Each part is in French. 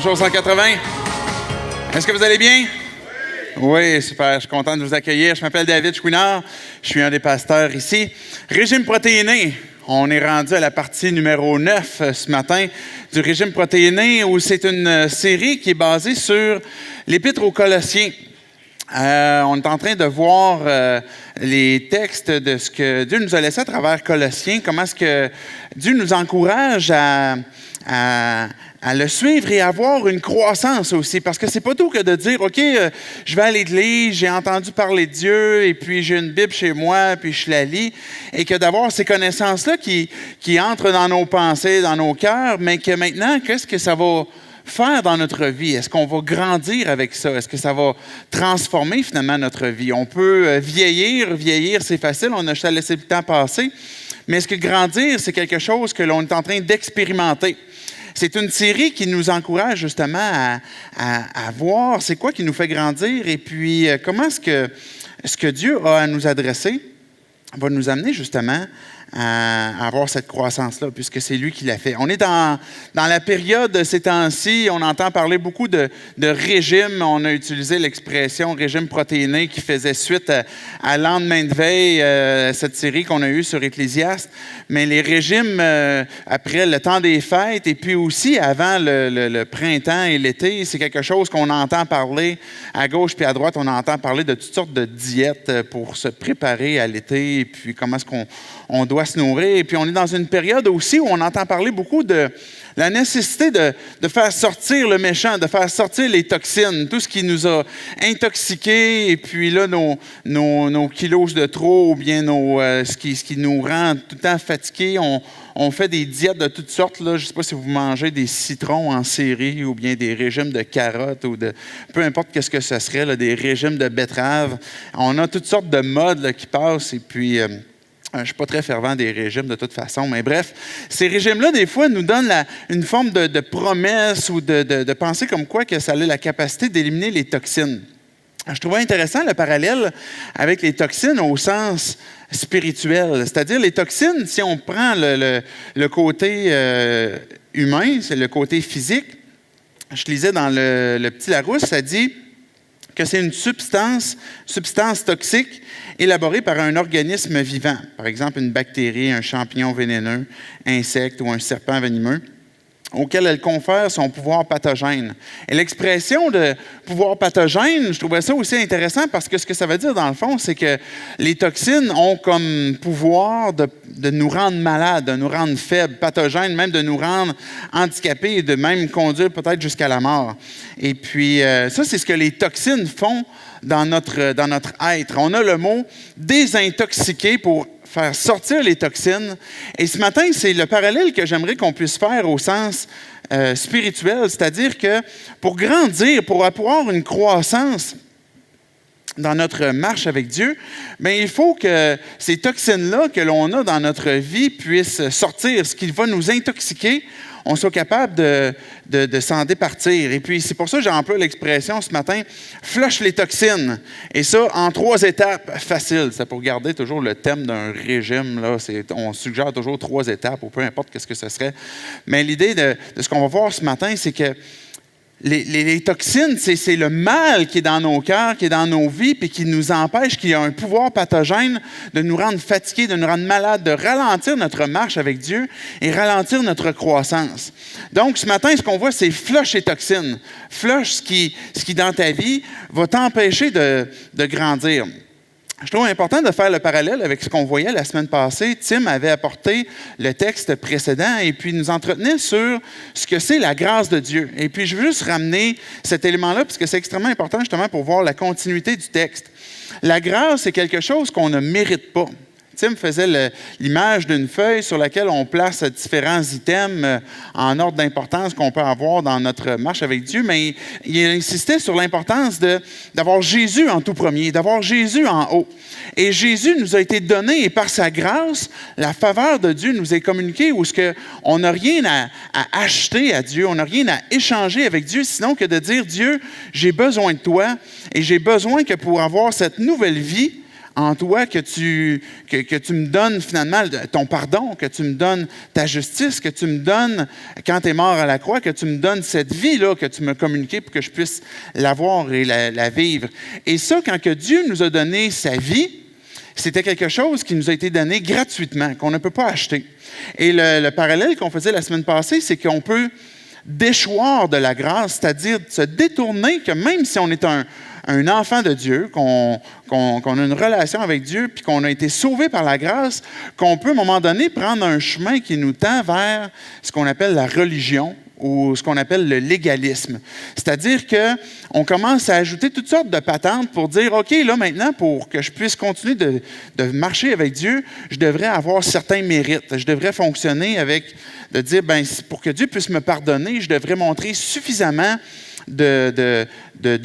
Bonjour 180. Est-ce que vous allez bien? Oui, super. Je suis content de vous accueillir. Je m'appelle David Chouinard. Je suis un des pasteurs ici. Régime protéiné. On est rendu à la partie numéro 9 ce matin du régime protéiné où c'est une série qui est basée sur l'Épître aux Colossiens. On est en train de voir les textes de ce que Dieu nous a laissé à travers Colossiens, comment est-ce que Dieu nous encourage à le suivre et à avoir une croissance aussi. Parce que c'est pas tout que de dire, OK, je vais à l'église, j'ai entendu parler de Dieu, et puis j'ai une Bible chez moi, puis je la lis, et que d'avoir ces connaissances-là qui entrent dans nos pensées, dans nos cœurs, mais que maintenant, qu'est-ce que ça va faire dans notre vie? Est-ce qu'on va grandir avec ça? Est-ce que ça va transformer finalement notre vie? On peut vieillir c'est facile, on a juste à laisser le temps passer, mais est-ce que grandir, c'est quelque chose que l'on est en train d'expérimenter? C'est une série qui nous encourage justement à voir c'est quoi qui nous fait grandir et puis comment est-ce que Dieu a à nous adresser va nous amener justement à avoir cette croissance-là, puisque c'est lui qui l'a fait. On est dans la période de ces temps-ci, on entend parler beaucoup de régime. On a utilisé l'expression régime protéiné qui faisait suite à lendemain de veille, cette série qu'on a eue sur Ecclésiaste. Mais les régimes après le temps des fêtes et puis aussi avant le printemps et l'été, c'est quelque chose qu'on entend parler à gauche puis à droite. On entend parler de toutes sortes de diètes pour se préparer à l'été et puis comment est-ce qu'on doit se nourrir. Et puis, on est dans une période aussi où on entend parler beaucoup de la nécessité de faire sortir le méchant, de faire sortir les toxines, tout ce qui nous a intoxiqués, et puis là, nos kilos de trop, ou bien ce qui nous rend tout le temps fatigués. On fait des diètes de toutes sortes. Là. Je ne sais pas si vous mangez des citrons en série ou bien des régimes de carottes ou peu importe qu'est-ce que ce serait, là, des régimes de betteraves. On a toutes sortes de modes là, qui passent, et puis je ne suis pas très fervent des régimes de toute façon, mais bref, ces régimes-là, des fois, nous donnent une forme de promesse ou de penser comme quoi que ça a la capacité d'éliminer les toxines. Je trouvais intéressant le parallèle avec les toxines au sens spirituel. C'est-à-dire, les toxines, si on prend le côté humain, c'est le côté physique. Je lisais dans le Petit Larousse, ça dit que c'est une substance toxique élaborée par un organisme vivant, par exemple une bactérie, un champignon vénéneux, insecte ou un serpent venimeux, auquel elle confère son pouvoir pathogène. Et l'expression de pouvoir pathogène, je trouvais ça aussi intéressant parce que ce que ça veut dire dans le fond, c'est que les toxines ont comme pouvoir de nous rendre malades, de nous rendre faibles, pathogènes, même de nous rendre handicapés et de même conduire peut-être jusqu'à la mort. Et puis ça, c'est ce que les toxines font dans notre être. On a le mot désintoxiquer pour faire sortir les toxines. Et ce matin, c'est le parallèle que j'aimerais qu'on puisse faire au sens spirituel, c'est-à-dire que pour grandir, pour avoir une croissance dans notre marche avec Dieu, bien, il faut que ces toxines-là que l'on a dans notre vie puissent sortir, ce qui va nous intoxiquer, on soit capable de s'en départir. Et puis, c'est pour ça que j'emploie l'expression ce matin, « flush les toxines ». Et ça, en 3 étapes faciles. C'est pour garder toujours le thème d'un régime. Là, on suggère toujours 3 étapes, ou peu importe qu'est-ce que ce serait. Mais l'idée de ce qu'on va voir ce matin, c'est que les toxines, c'est le mal qui est dans nos cœurs, qui est dans nos vies, puis qui nous empêche, qui a un pouvoir pathogène de nous rendre fatigués, de nous rendre malades, de ralentir notre marche avec Dieu et ralentir notre croissance. Donc, ce matin, ce qu'on voit, c'est flush les toxines. Flush ce qui dans ta vie, va t'empêcher de grandir. Je trouve important de faire le parallèle avec ce qu'on voyait la semaine passée. Tim avait apporté le texte précédent et puis nous entretenait sur ce que c'est la grâce de Dieu. Et puis, je veux juste ramener cet élément-là parce que c'est extrêmement important justement pour voir la continuité du texte. La grâce, c'est quelque chose qu'on ne mérite pas. Tim faisait l'image d'une feuille sur laquelle on place différents items en ordre d'importance qu'on peut avoir dans notre marche avec Dieu, mais il insistait sur l'importance d'avoir Jésus en tout premier, d'avoir Jésus en haut. Et Jésus nous a été donné, et par sa grâce, la faveur de Dieu nous est communiquée, où on n'a rien à acheter à Dieu, on n'a rien à échanger avec Dieu, sinon que de dire, Dieu, j'ai besoin de toi, et j'ai besoin que pour avoir cette nouvelle vie, en toi, que tu me donnes finalement ton pardon, que tu me donnes ta justice, que tu me donnes, quand tu es mort à la croix, que tu me donnes cette vie-là que tu m'as communiquée pour que je puisse l'avoir et la vivre. Et ça, quand que Dieu nous a donné sa vie, c'était quelque chose qui nous a été donné gratuitement, qu'on ne peut pas acheter. Et le parallèle qu'on faisait la semaine passée, c'est qu'on peut déchoir de la grâce, c'est-à-dire se détourner, que même si on est un enfant de Dieu, qu'on a une relation avec Dieu, puis qu'on a été sauvé par la grâce, qu'on peut à un moment donné prendre un chemin qui nous tend vers ce qu'on appelle la religion ou ce qu'on appelle le légalisme. C'est-à-dire qu'on commence à ajouter toutes sortes de patentes pour dire, OK, là maintenant, pour que je puisse continuer de marcher avec Dieu, je devrais avoir certains mérites. Je devrais fonctionner avec, de dire, bien, pour que Dieu puisse me pardonner, je devrais montrer suffisamment de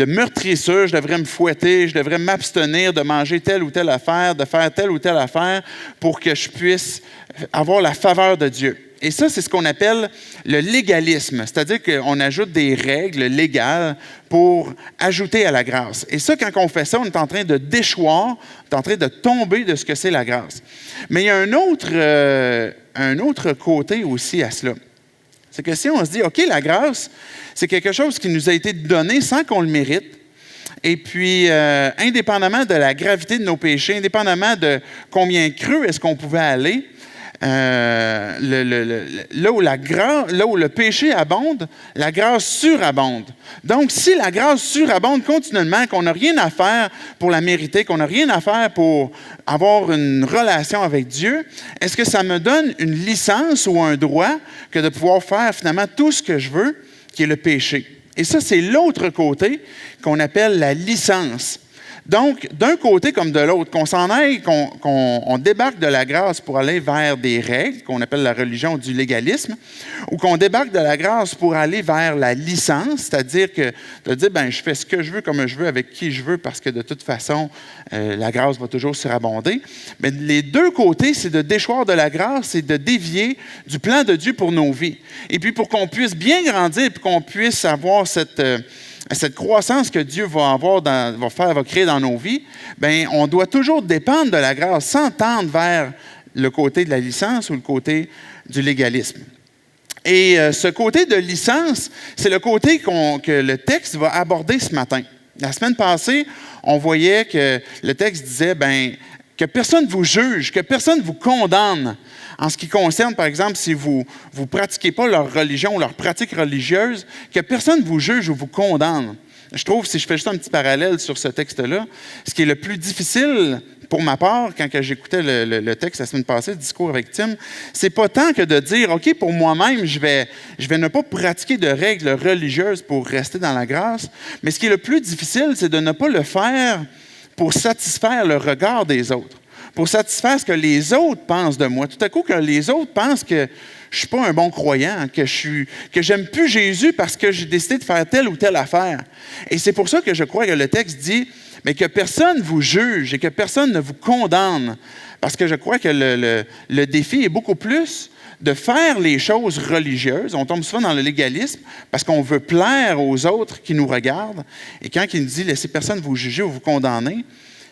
meurtrissure, je devrais me fouetter, je devrais m'abstenir de manger telle ou telle affaire, de faire telle ou telle affaire pour que je puisse avoir la faveur de Dieu. Et ça, c'est ce qu'on appelle le légalisme, c'est-à-dire qu'on ajoute des règles légales pour ajouter à la grâce. Et ça, quand on fait ça, on est en train de déchoir, on est en train de tomber de ce que c'est la grâce. Mais il y a un autre côté aussi à cela. C'est que si on se dit, OK, la grâce, c'est quelque chose qui nous a été donné sans qu'on le mérite. Et puis, indépendamment de la gravité de nos péchés, indépendamment de combien creux est-ce qu'on pouvait aller, là où le péché abonde, la grâce surabonde. Donc, si la grâce surabonde continuellement, qu'on n'a rien à faire pour la mériter, qu'on n'a rien à faire pour avoir une relation avec Dieu, est-ce que ça me donne une licence ou un droit que de pouvoir faire finalement tout ce que je veux, qui est le péché? Et ça, c'est l'autre côté qu'on appelle la licence. Donc, d'un côté comme de l'autre, qu'on s'en aille, qu'on débarque de la grâce pour aller vers des règles, qu'on appelle la religion du légalisme, ou qu'on débarque de la grâce pour aller vers la licence, c'est-à-dire que de dire, ben, je fais ce que je veux, comme je veux, avec qui je veux, parce que de toute façon, la grâce va toujours surabonder. Mais les deux côtés, c'est de déchoir de la grâce et de dévier du plan de Dieu pour nos vies. Et puis, pour qu'on puisse bien grandir et qu'on puisse avoir cette croissance que Dieu va créer dans nos vies, bien, on doit toujours dépendre de la grâce, sans tendre vers le côté de la licence ou le côté du légalisme. Et ce côté de licence, c'est le côté que le texte va aborder ce matin. La semaine passée, on voyait que le texte disait, bien, que personne ne vous juge, que personne ne vous condamne. En ce qui concerne, par exemple, si vous ne pratiquez pas leur religion ou leur pratique religieuse, que personne ne vous juge ou vous condamne. Je trouve, si je fais juste un petit parallèle sur ce texte-là, ce qui est le plus difficile pour ma part, quand j'écoutais le texte la semaine passée, le discours avec Tim, c'est pas tant que de dire, OK, pour moi-même, je vais ne pas pratiquer de règles religieuses pour rester dans la grâce, mais ce qui est le plus difficile, c'est de ne pas le faire pour satisfaire le regard des autres, pour satisfaire ce que les autres pensent de moi. Tout à coup, que les autres pensent que je ne suis pas un bon croyant, que j'aime plus Jésus parce que j'ai décidé de faire telle ou telle affaire. Et c'est pour ça que je crois que le texte dit, mais que personne ne vous juge et que personne ne vous condamne. Parce que je crois que le défi est beaucoup plus de faire les choses religieuses. On tombe souvent dans le légalisme parce qu'on veut plaire aux autres qui nous regardent. Et quand il nous dit « laissez personne vous juger ou vous condamner »,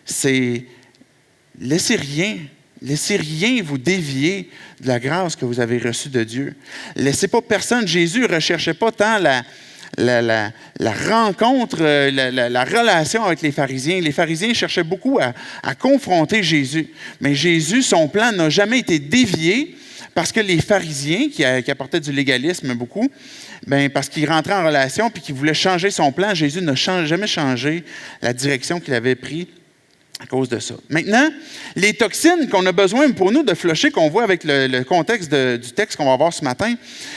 c'est « laissez rien vous dévier de la grâce que vous avez reçue de Dieu. Laissez pas personne. » Jésus ne recherchait pas tant la rencontre, la relation avec les pharisiens. Les pharisiens cherchaient beaucoup à confronter Jésus. Mais Jésus, son plan n'a jamais été dévié parce que les pharisiens, qui apportaient du légalisme beaucoup, bien, parce qu'ils rentraient en relation et qu'ils voulaient changer son plan, Jésus n'a jamais changé la direction qu'il avait prise à cause de ça. Maintenant, les toxines qu'on a besoin pour nous de flusher, qu'on voit avec le contexte du texte qu'on va voir ce matin,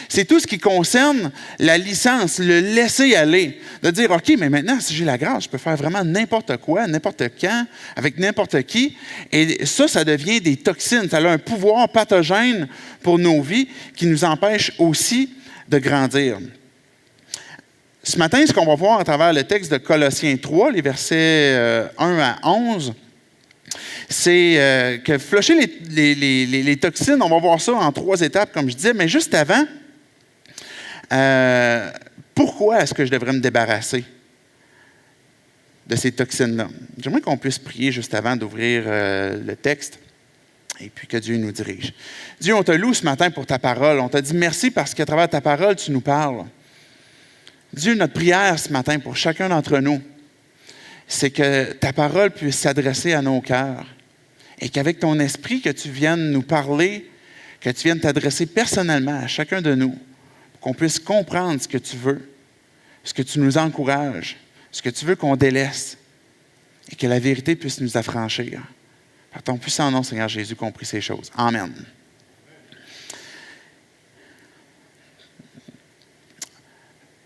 c'est tout ce qui concerne la licence, le laisser aller. De dire, OK, mais maintenant, si j'ai la grâce, je peux faire vraiment n'importe quoi, n'importe quand, avec n'importe qui. Et ça devient des toxines. Ça a un pouvoir pathogène pour nos vies qui nous empêche aussi de grandir. Ce matin, ce qu'on va voir à travers le texte de Colossiens 3, les versets 1 à 11, c'est que flusher les toxines, on va voir ça en 3 étapes, comme je disais, mais juste avant, pourquoi est-ce que je devrais me débarrasser de ces toxines-là. J'aimerais qu'on puisse prier juste avant d'ouvrir le texte et puis que Dieu nous dirige. Dieu, on te loue ce matin pour ta parole. On t'a dit merci parce qu'à travers ta parole, tu nous parles. Dieu, notre prière ce matin pour chacun d'entre nous, c'est que ta parole puisse s'adresser à nos cœurs et qu'avec ton esprit, que tu viennes nous parler, que tu viennes t'adresser personnellement à chacun de nous, pour qu'on puisse comprendre ce que tu veux, ce que tu nous encourages, ce que tu veux qu'on délaisse et que la vérité puisse nous affranchir. Par ton puissant nom, Seigneur Jésus, qu'on prie ces choses. Amen.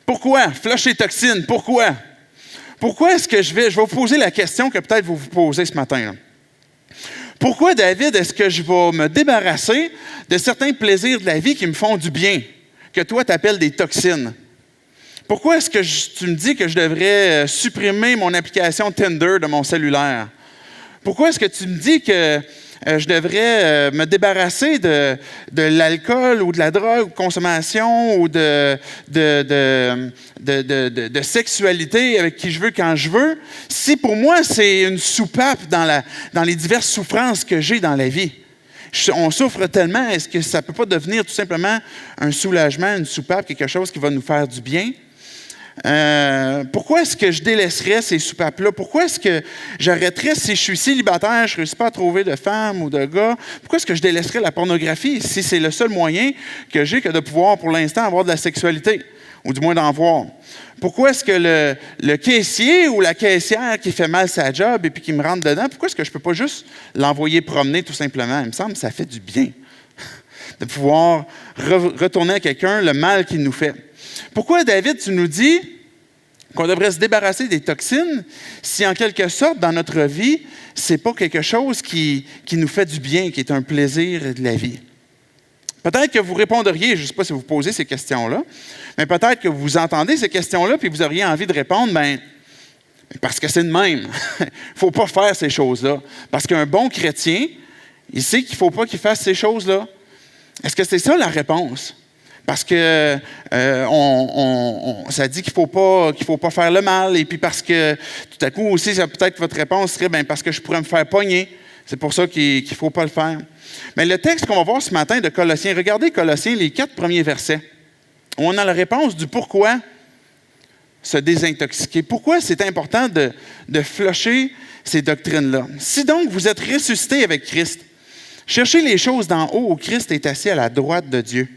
Pourquoi? Flush les toxines. Pourquoi? Pourquoi est-ce que je vais vous poser la question que peut-être vous vous posez ce matin, là. Pourquoi, David, est-ce que je vais me débarrasser de certains plaisirs de la vie qui me font du bien, que toi, tu appelles des toxines? Pourquoi est-ce que tu me dis que je devrais supprimer mon application Tinder de mon cellulaire? Pourquoi est-ce que tu me dis que je devrais me débarrasser de l'alcool ou de la drogue, consommation ou de sexualité avec qui je veux quand je veux, si pour moi c'est une soupape dans les diverses souffrances que j'ai dans la vie? On souffre tellement, est-ce que ça ne peut pas devenir tout simplement un soulagement, une soupape, quelque chose qui va nous faire du bien? Pourquoi est-ce que je délaisserais ces soupapes-là? Pourquoi est-ce que j'arrêterais si je suis célibataire, je ne réussis pas à trouver de femme ou de gars? Pourquoi est-ce que je délaisserais la pornographie si c'est le seul moyen que j'ai que de pouvoir pour l'instant avoir de la sexualité, ou du moins d'en voir? Pourquoi est-ce que le caissier ou la caissière qui fait mal sa job et puis qui me rentre dedans, pourquoi est-ce que je ne peux pas juste l'envoyer promener tout simplement? Il me semble que ça fait du bien de pouvoir retourner à quelqu'un le mal qu'il nous fait. Pourquoi, David, tu nous dis qu'on devrait se débarrasser des toxines si, en quelque sorte, dans notre vie, ce n'est pas quelque chose qui nous fait du bien, qui est un plaisir de la vie? Peut-être que vous répondriez, je ne sais pas si vous posez ces questions-là, mais peut-être que vous entendez ces questions-là puis vous auriez envie de répondre, parce que c'est de même. Il ne faut pas faire ces choses-là. Parce qu'un bon chrétien, il sait qu'il ne faut pas qu'il fasse ces choses-là. Est-ce que c'est ça la réponse? Parce que ça dit qu'il faut pas faire le mal, et puis parce que tout à coup aussi, peut-être votre réponse serait parce que je pourrais me faire pogner. C'est pour ça qu'il ne faut pas le faire. Mais le texte qu'on va voir ce matin de Colossiens, regardez Colossiens, les 4 premiers versets, où on a la réponse du pourquoi se désintoxiquer. Pourquoi c'est important de flusher ces doctrines-là. Si donc vous êtes ressuscités avec Christ, cherchez les choses d'en haut où Christ est assis à la droite de Dieu.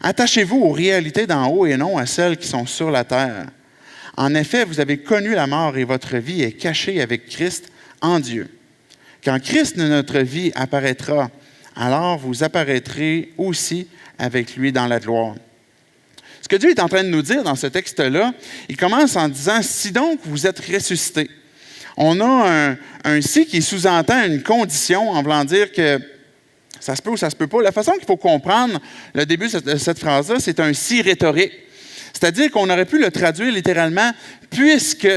Attachez-vous aux réalités d'en haut et non à celles qui sont sur la terre. En effet, vous avez connu la mort et votre vie est cachée avec Christ en Dieu. Quand Christ de notre vie apparaîtra, alors vous apparaîtrez aussi avec lui dans la gloire. Ce que Dieu est en train de nous dire dans ce texte-là, il commence en disant « Si donc vous êtes ressuscités ». On a un « si » qui sous-entend une condition en voulant dire que ça se peut ou ça se peut pas. La façon qu'il faut comprendre le début de cette phrase-là, c'est un « si » rhétorique. C'est-à-dire qu'on aurait pu le traduire littéralement « puisque ».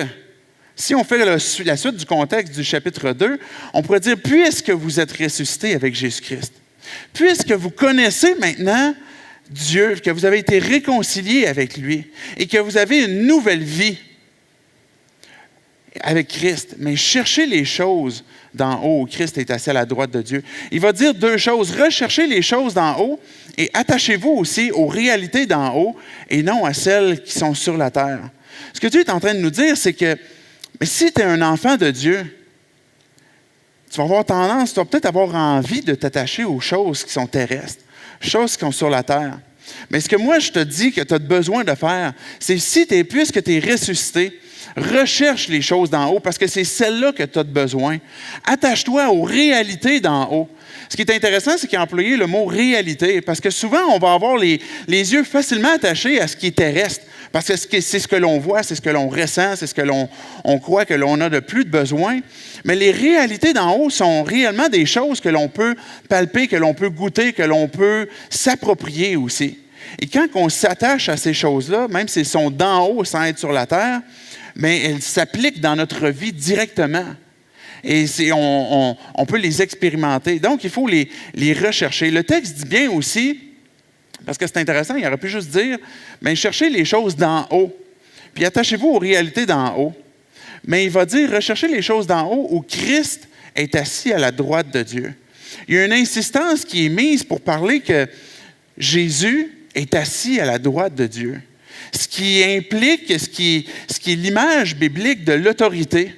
Si on fait la suite du contexte du chapitre 2, on pourrait dire « puisque vous êtes ressuscités avec Jésus-Christ ». Puisque vous connaissez maintenant Dieu, que vous avez été réconciliés avec lui et que vous avez une nouvelle vie avec Christ, mais cherchez les choses d'en haut où Christ est assis à la droite de Dieu. Il va dire 2 choses. Recherchez les choses d'en haut et attachez-vous aussi aux réalités d'en haut et non à celles qui sont sur la terre. Ce que Dieu est en train de nous dire, c'est que mais si tu es un enfant de Dieu, tu vas avoir tendance, tu vas peut-être avoir envie de t'attacher aux choses qui sont terrestres, choses qui sont sur la terre. Mais ce que moi, je te dis que tu as besoin de faire, c'est puisque tu es ressuscité, recherche les choses d'en haut parce que c'est celles-là que tu as besoin. Attache-toi aux réalités d'en haut. Ce qui est intéressant, c'est qu'il a employé le mot « réalité » parce que souvent, on va avoir les yeux facilement attachés à ce qui est terrestre parce que c'est ce que l'on voit, c'est ce que l'on ressent, c'est ce que l'on croit que l'on a de plus de besoin. Mais les réalités d'en haut sont réellement des choses que l'on peut palper, que l'on peut goûter, que l'on peut s'approprier aussi. Et quand on s'attache à ces choses-là, même si elles sont d'en haut sans être sur la terre, mais elles s'appliquent dans notre vie directement. Et on peut les expérimenter. Donc, il faut les rechercher. Le texte dit bien aussi, parce que c'est intéressant, il aurait pu juste dire, cherchez les choses d'en haut, puis attachez-vous aux réalités d'en haut. Mais il va dire, recherchez les choses d'en haut où Christ est assis à la droite de Dieu. Il y a une insistance qui est mise pour parler que Jésus est assis à la droite de Dieu. Ce qui implique, ce qui est l'image biblique de l'autorité,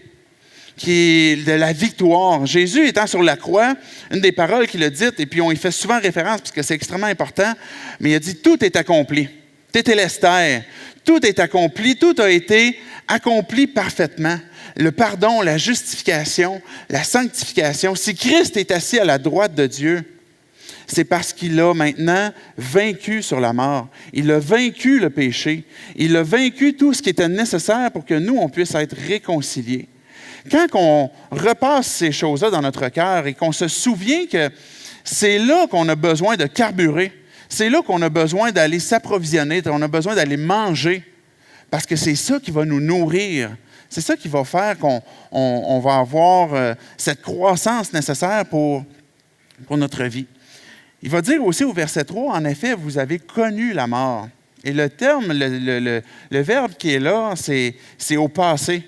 qui est de la victoire. Jésus étant sur la croix, une des paroles qu'il a dites, et puis on y fait souvent référence parce que c'est extrêmement important, mais il a dit « Tout est accompli ». Tétélestai, tout est accompli, tout a été accompli parfaitement. Le pardon, la justification, la sanctification. Si Christ est assis à la droite de Dieu, c'est parce qu'il a maintenant vaincu sur la mort. Il a vaincu le péché. Il a vaincu tout ce qui était nécessaire pour que nous, on puisse être réconciliés. Quand on repasse ces choses-là dans notre cœur et qu'on se souvient que c'est là qu'on a besoin de carburer, c'est là qu'on a besoin d'aller s'approvisionner, on a besoin d'aller manger, parce que c'est ça qui va nous nourrir. C'est ça qui va faire qu'on va avoir cette croissance nécessaire pour notre vie. Il va dire aussi au verset 3, en effet, vous avez connu la mort. Et le terme, le verbe qui est là, c'est au passé.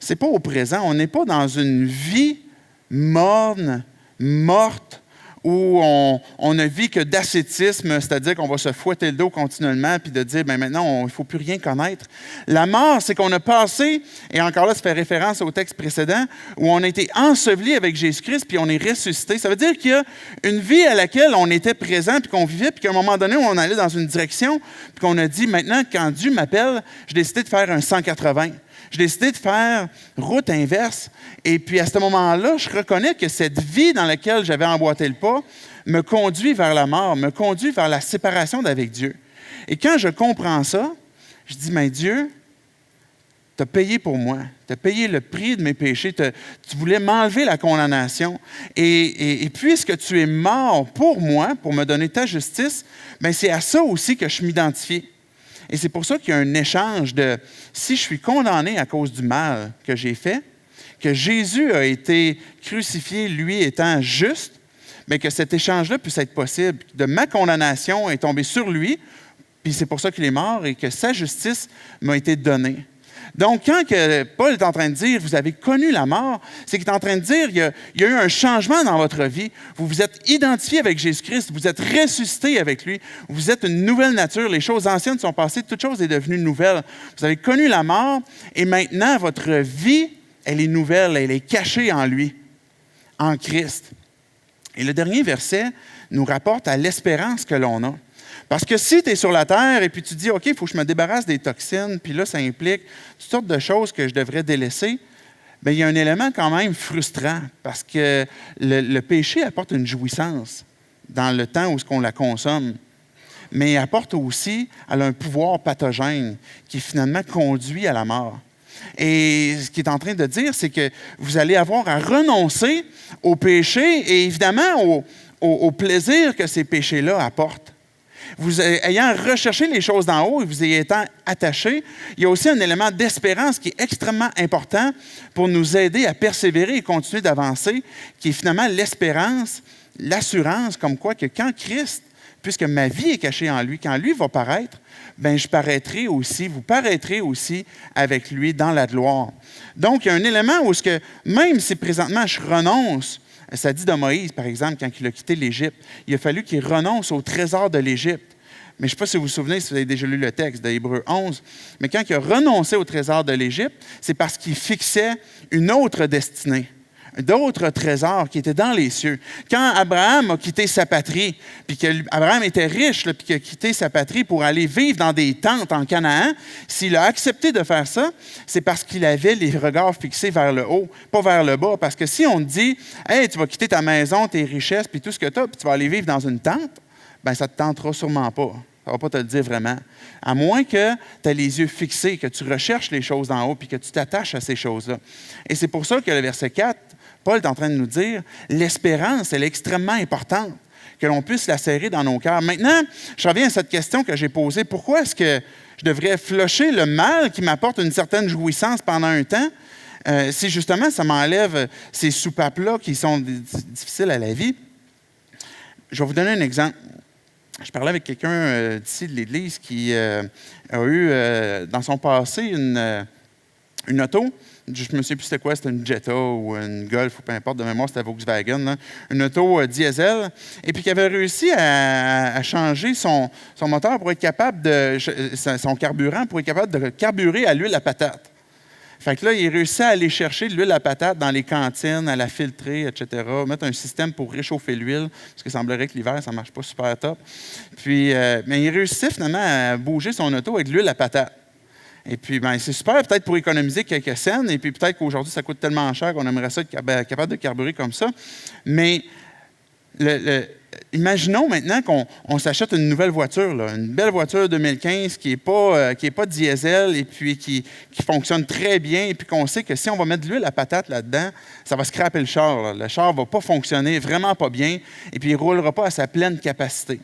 Ce n'est pas au présent. On n'est pas dans une vie morne, morte, où on ne vit que d'ascétisme, c'est-à-dire qu'on va se fouetter le dos continuellement puis de dire, bien maintenant, il ne faut plus rien connaître. La mort, c'est qu'on a passé, et encore là, ça fait référence au texte précédent, où on a été enseveli avec Jésus-Christ puis on est ressuscité. Ça veut dire qu'il y a une vie à laquelle on était présent puis qu'on vivait, puis qu'à un moment donné, on allait dans une direction, puis qu'on a dit, maintenant, quand Dieu m'appelle, j'ai décidé de faire un 180. J'ai décidé de faire route inverse. Et puis, à ce moment-là, je reconnais que cette vie dans laquelle j'avais emboîté le pas me conduit vers la mort, me conduit vers la séparation d'avec Dieu. Et quand je comprends ça, je dis, mais Dieu, tu as payé pour moi. Tu as payé le prix de mes péchés. Tu voulais m'enlever la condamnation. Et puisque tu es mort pour moi, pour me donner ta justice, bien, c'est à ça aussi que je m'identifie. Et c'est pour ça qu'il y a un échange de si je suis condamné à cause du mal que j'ai fait, que Jésus a été crucifié, lui étant juste, mais que cet échange-là puisse être possible. De ma condamnation est tombée sur lui, puis c'est pour ça qu'il est mort et que sa justice m'a été donnée. Donc, quand Paul est en train de dire « vous avez connu la mort », c'est qu'il est en train de dire il y a eu un changement dans votre vie. Vous vous êtes identifié avec Jésus-Christ, vous êtes ressuscité avec lui, vous êtes une nouvelle nature, les choses anciennes sont passées, toute chose est devenue nouvelle. Vous avez connu la mort et maintenant, votre vie, elle est nouvelle, elle est cachée en lui, en Christ. Et le dernier verset nous rapporte à l'espérance que l'on a. Parce que si tu es sur la terre et puis tu dis, OK, il faut que je me débarrasse des toxines, puis là, ça implique toutes sortes de choses que je devrais délaisser, bien, il y a un élément quand même frustrant parce que le péché apporte une jouissance dans le temps où on la consomme. Mais il apporte aussi elle a un pouvoir pathogène qui finalement conduit à la mort. Et ce qu'il est en train de dire, c'est que vous allez avoir à renoncer au péché et évidemment au plaisir que ces péchés-là apportent. Vous ayant recherché les choses d'en haut et vous y étant attaché, il y a aussi un élément d'espérance qui est extrêmement important pour nous aider à persévérer et continuer d'avancer, qui est finalement l'espérance, l'assurance, comme quoi que quand Christ, puisque ma vie est cachée en lui, quand lui va paraître, bien, je paraîtrai aussi, vous paraîtrez aussi avec lui dans la gloire. Donc, il y a un élément où, même si présentement je renonce, ça dit de Moïse, par exemple, quand il a quitté l'Égypte, il a fallu qu'il renonce au trésor de l'Égypte. Mais je ne sais pas si vous vous souvenez, si vous avez déjà lu le texte d'Hébreux 11, mais quand il a renoncé au trésor de l'Égypte, c'est parce qu'il fixait une autre destinée, d'autres trésors qui étaient dans les cieux. Quand Abraham a quitté sa patrie, puis qu'Abraham était riche, là, puis qu'il a quitté sa patrie pour aller vivre dans des tentes en Canaan, s'il a accepté de faire ça, c'est parce qu'il avait les regards fixés vers le haut, pas vers le bas. Parce que si on te dit « Hey, tu vas quitter ta maison, tes richesses, puis tout ce que tu as, puis tu vas aller vivre dans une tente », bien, ça ne te tentera sûrement pas. Ça ne va pas te le dire vraiment. À moins que tu aies les yeux fixés, que tu recherches les choses d'en haut, puis que tu t'attaches à ces choses-là. Et c'est pour ça que le verset 4, Paul est en train de nous dire, l'espérance, elle est extrêmement importante, que l'on puisse la serrer dans nos cœurs. Maintenant, je reviens à cette question que j'ai posée. Pourquoi est-ce que je devrais flusher le mal qui m'apporte une certaine jouissance pendant un temps, si justement ça m'enlève ces soupapes-là qui sont difficiles à la vie? Je vais vous donner un exemple. Je parlais avec quelqu'un d'ici de l'Église qui a eu dans son passé une auto je me souviens plus c'était quoi, c'était une Jetta ou une Golf ou peu importe, de mémoire, c'était Volkswagen, là, une auto diesel, et puis qui avait réussi à changer son moteur pour être capable son carburant pour être capable de carburer à l'huile à patate. Fait que là, il réussit à aller chercher de l'huile à patate dans les cantines, à la filtrer, etc., mettre un système pour réchauffer l'huile, parce qu'il semblerait que l'hiver, ça ne marche pas super top. Puis, mais il réussit finalement à bouger son auto avec de l'huile à patate. Et puis, ben, c'est super, peut-être pour économiser quelques cents, et puis peut-être qu'aujourd'hui, ça coûte tellement cher qu'on aimerait ça être capable de carburer comme ça. Mais imaginons maintenant qu'on s'achète une nouvelle voiture, là, une belle voiture 2015 qui n'est pas diesel et puis qui fonctionne très bien, et puis qu'on sait que si on va mettre de l'huile à patate là-dedans, ça va scraper le char. Là. Le char ne va pas fonctionner vraiment pas bien, et puis il ne roulera pas à sa pleine capacité.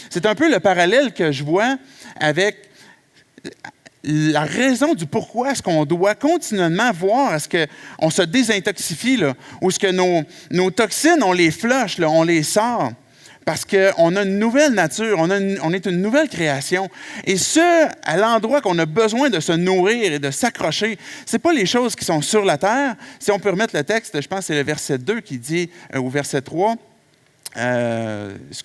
C'est un peu le parallèle que je vois avec la raison du pourquoi est-ce qu'on doit continuellement voir est-ce qu'on se désintoxifie, là, ou est-ce que nos toxines, on les flush, là, on les sort. Parce qu'on a une nouvelle nature, on est une nouvelle création. Et ce, à l'endroit qu'on a besoin de se nourrir et de s'accrocher, ce n'est pas les choses qui sont sur la terre. Si on peut remettre le texte, je pense que c'est le verset 2 qui dit, ou verset 3,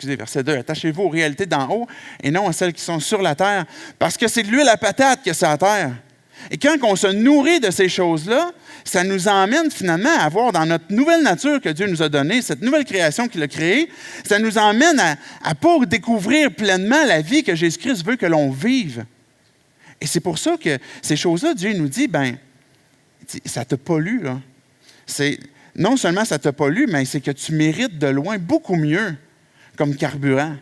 verset 2, attachez-vous aux réalités d'en haut et non à celles qui sont sur la terre, parce que c'est de l'huile à patate que c'est à terre. Et quand on se nourrit de ces choses-là, ça nous emmène finalement à avoir dans notre nouvelle nature que Dieu nous a donnée, cette nouvelle création qu'il a créée, ça nous emmène à pas découvrir pleinement la vie que Jésus-Christ veut que l'on vive. Et c'est pour ça que ces choses-là, Dieu nous dit, ça te pollue, là. Non seulement ça te pollue, mais c'est que tu mérites de loin beaucoup mieux comme carburant.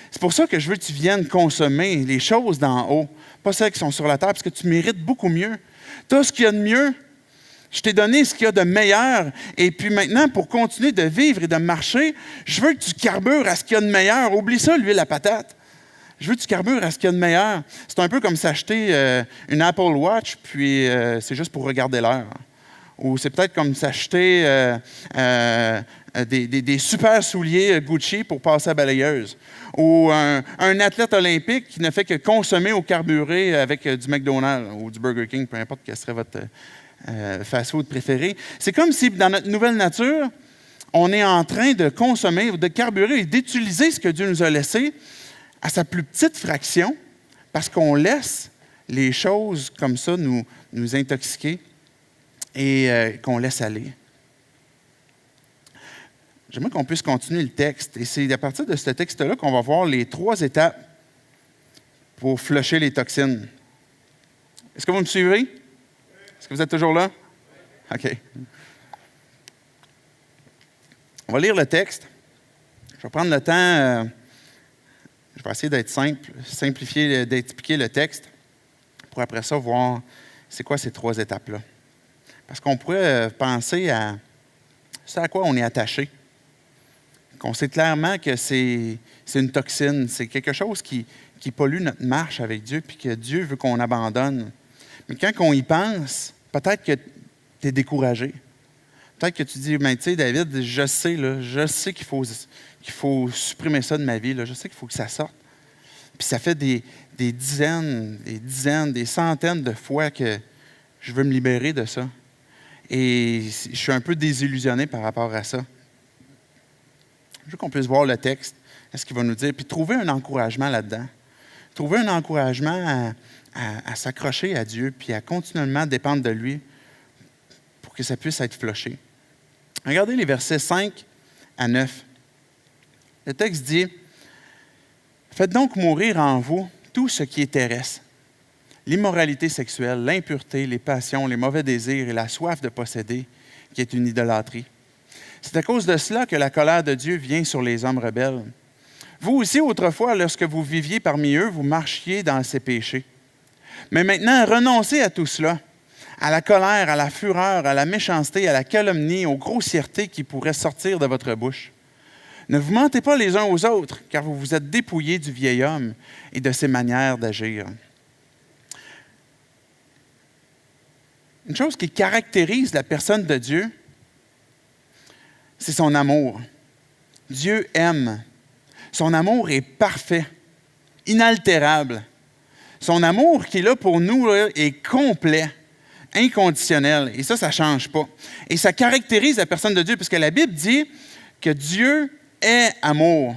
C'est pour ça que je veux que tu viennes consommer les choses d'en haut, pas celles qui sont sur la terre, parce que tu mérites beaucoup mieux. Tu as ce qu'il y a de mieux. Je t'ai donné ce qu'il y a de meilleur. Et puis maintenant, pour continuer de vivre et de marcher, je veux que tu carbures à ce qu'il y a de meilleur. Oublie ça, l'huile à patate. Je veux que tu carbures à ce qu'il y a de meilleur. C'est un peu comme s'acheter une Apple Watch, puis c'est juste pour regarder l'heure. Ou c'est peut-être comme s'acheter des super souliers Gucci pour passer à balayeuse. Ou un athlète olympique qui ne fait que consommer ou carburer avec du McDonald's ou du Burger King, peu importe quel serait votre fast-food préféré. C'est comme si dans notre nouvelle nature, on est en train de consommer, de carburer et d'utiliser ce que Dieu nous a laissé à sa plus petite fraction parce qu'on laisse les choses comme ça nous intoxiquer et qu'on laisse aller. J'aimerais qu'on puisse continuer le texte. Et c'est à partir de ce texte-là qu'on va voir les 3 étapes pour flusher les toxines. Est-ce que vous me suivez? Est-ce que vous êtes toujours là? OK. On va lire le texte. Je vais prendre le temps. Je vais essayer d'être simplifier, d'expliquer le texte pour après ça voir c'est quoi ces 3 étapes-là. Parce qu'on pourrait penser à ce à quoi on est attaché. Qu'on sait clairement que c'est une toxine, c'est quelque chose qui pollue notre marche avec Dieu puis que Dieu veut qu'on abandonne. Mais quand on y pense, peut-être que tu es découragé. Peut-être que tu dis, tu sais, David, je sais qu'il faut supprimer ça de ma vie, là, je sais qu'il faut que ça sorte. Puis ça fait des dizaines, des centaines de fois que je veux me libérer de ça. Et je suis un peu désillusionné par rapport à ça. Je veux qu'on puisse voir le texte, ce qu'il va nous dire, puis trouver un encouragement là-dedans. Trouver un encouragement à s'accrocher à Dieu, puis à continuellement dépendre de lui pour que ça puisse être flushé. Regardez les versets 5 à 9. Le texte dit « Faites donc mourir en vous tout ce qui est terrestre, l'immoralité sexuelle, l'impureté, les passions, les mauvais désirs et la soif de posséder, qui est une idolâtrie. C'est à cause de cela que la colère de Dieu vient sur les hommes rebelles. Vous aussi, autrefois, lorsque vous viviez parmi eux, vous marchiez dans ces péchés. Mais maintenant, renoncez à tout cela, à la colère, à la fureur, à la méchanceté, à la calomnie, aux grossièretés qui pourraient sortir de votre bouche. Ne vous mentez pas les uns aux autres, car vous vous êtes dépouillés du vieil homme et de ses manières d'agir. » Une chose qui caractérise la personne de Dieu, c'est son amour. Dieu aime. Son amour est parfait, inaltérable. Son amour qui est là pour nous là, est complet. inconditionnel. Et ça ne change pas. Et ça caractérise la personne de Dieu, puisque la Bible dit que Dieu est amour.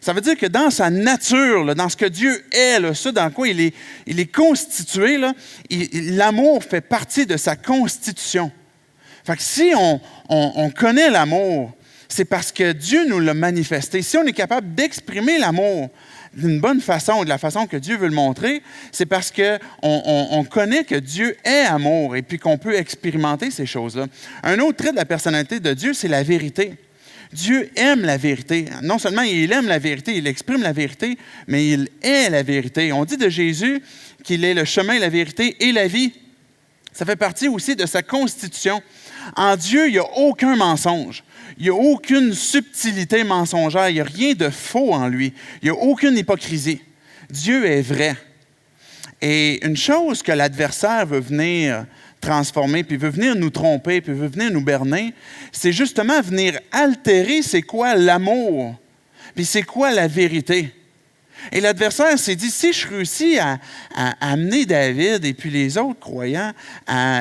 Ça veut dire que dans sa nature, là, dans ce que Dieu est, là, ça dans quoi il est constitué, là, l'amour fait partie de sa constitution. Fait que si on connaît l'amour, c'est parce que Dieu nous l'a manifesté. Si on est capable d'exprimer l'amour d'une bonne façon, de la façon que Dieu veut le montrer, c'est parce qu'on connaît que Dieu est amour et puis qu'on peut expérimenter ces choses-là. Un autre trait de la personnalité de Dieu, c'est la vérité. Dieu aime la vérité. Non seulement il aime la vérité, il exprime la vérité, mais il est la vérité. On dit de Jésus qu'il est le chemin, la vérité et la vie. Ça fait partie aussi de sa constitution. En Dieu, il n'y a aucun mensonge. Il n'y a aucune subtilité mensongère. Il n'y a rien de faux en lui. Il n'y a aucune hypocrisie. Dieu est vrai. Et une chose que l'adversaire veut venir transformer, puis veut venir nous tromper, puis veut venir nous berner, c'est justement venir altérer c'est quoi l'amour, puis c'est quoi la vérité. Et l'adversaire s'est dit, si je réussis à amener David et puis les autres croyants,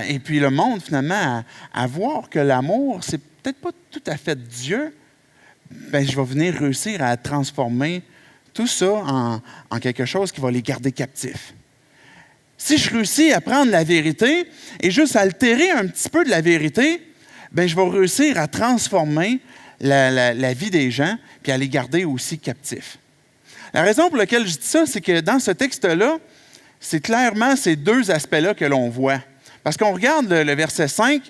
et puis le monde finalement, à voir que l'amour, c'est peut-être pas tout à fait Dieu, bien, je vais venir réussir à transformer tout ça en quelque chose qui va les garder captifs. Si je réussis à prendre la vérité et juste altérer un petit peu de la vérité, bien, je vais réussir à transformer la vie des gens puis à les garder aussi captifs. La raison pour laquelle je dis ça, c'est que dans ce texte-là, c'est clairement ces deux aspects-là que l'on voit. Parce qu'on regarde le verset 5,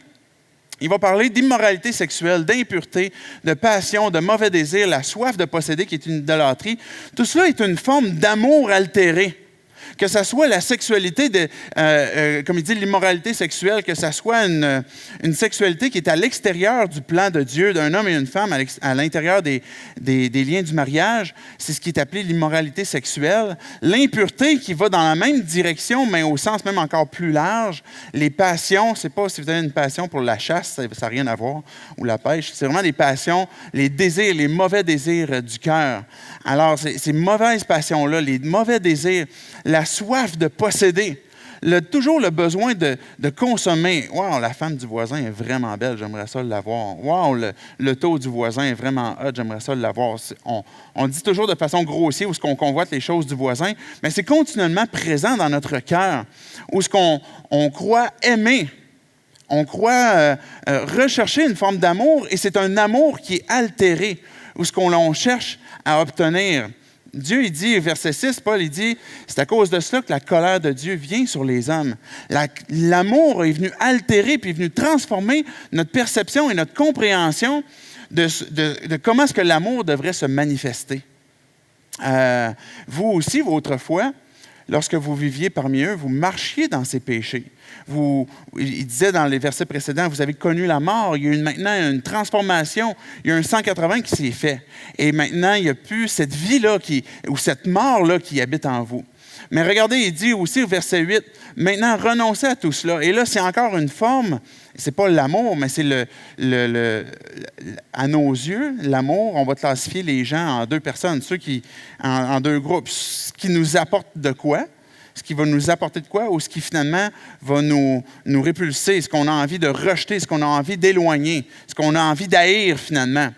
il va parler d'immoralité sexuelle, d'impureté, de passion, de mauvais désir, la soif de posséder qui est une idolâtrie. Tout cela est une forme d'amour altéré. Que ce soit la sexualité, comme il dit, l'immoralité sexuelle, que ce soit une sexualité qui est à l'extérieur du plan de Dieu, d'un homme et une femme, à l'intérieur des liens du mariage, c'est ce qui est appelé l'immoralité sexuelle. L'impureté qui va dans la même direction, mais au sens même encore plus large. Les passions, je ne sais pas si vous avez une passion pour la chasse, ça n'a rien à voir, ou la pêche. C'est vraiment des passions, les désirs, les mauvais désirs du cœur. Alors, ces mauvaises passions-là, les mauvais désirs, la soif de posséder, toujours le besoin de consommer. « Wow, la femme du voisin est vraiment belle, j'aimerais ça l'avoir. Wow, le taux du voisin est vraiment hot, j'aimerais ça l'avoir. » On dit toujours de façon grossière où ce qu'on convoite les choses du voisin, mais c'est continuellement présent dans notre cœur, où ce qu'on croit aimer. On croit rechercher une forme d'amour, et c'est un amour qui est altéré, où ce qu'on cherche à obtenir. Dieu, il dit, verset 6, Paul, il dit, c'est à cause de cela que la colère de Dieu vient sur les hommes. L'amour est venu altérer, puis est venu transformer notre perception et notre compréhension de comment est-ce que l'amour devrait se manifester. Vous aussi, autrefois, lorsque vous viviez parmi eux, vous marchiez dans ces péchés. Il disait dans les versets précédents, vous avez connu la mort, il y a eu maintenant une transformation, il y a un 180 qui s'est fait. Et maintenant, il n'y a plus cette vie-là ou cette mort-là qui habite en vous. Mais regardez, il dit aussi au verset 8, maintenant renoncez à tout cela. Et là, c'est encore une forme, c'est pas l'amour, mais c'est à nos yeux, l'amour, on va classifier les gens en deux personnes, ceux qui, en deux groupes, ce qui nous apporte de quoi? Ce qui va nous apporter de quoi ou ce qui finalement va nous répulser, ce qu'on a envie de rejeter, ce qu'on a envie d'éloigner, ce qu'on a envie d'haïr finalement.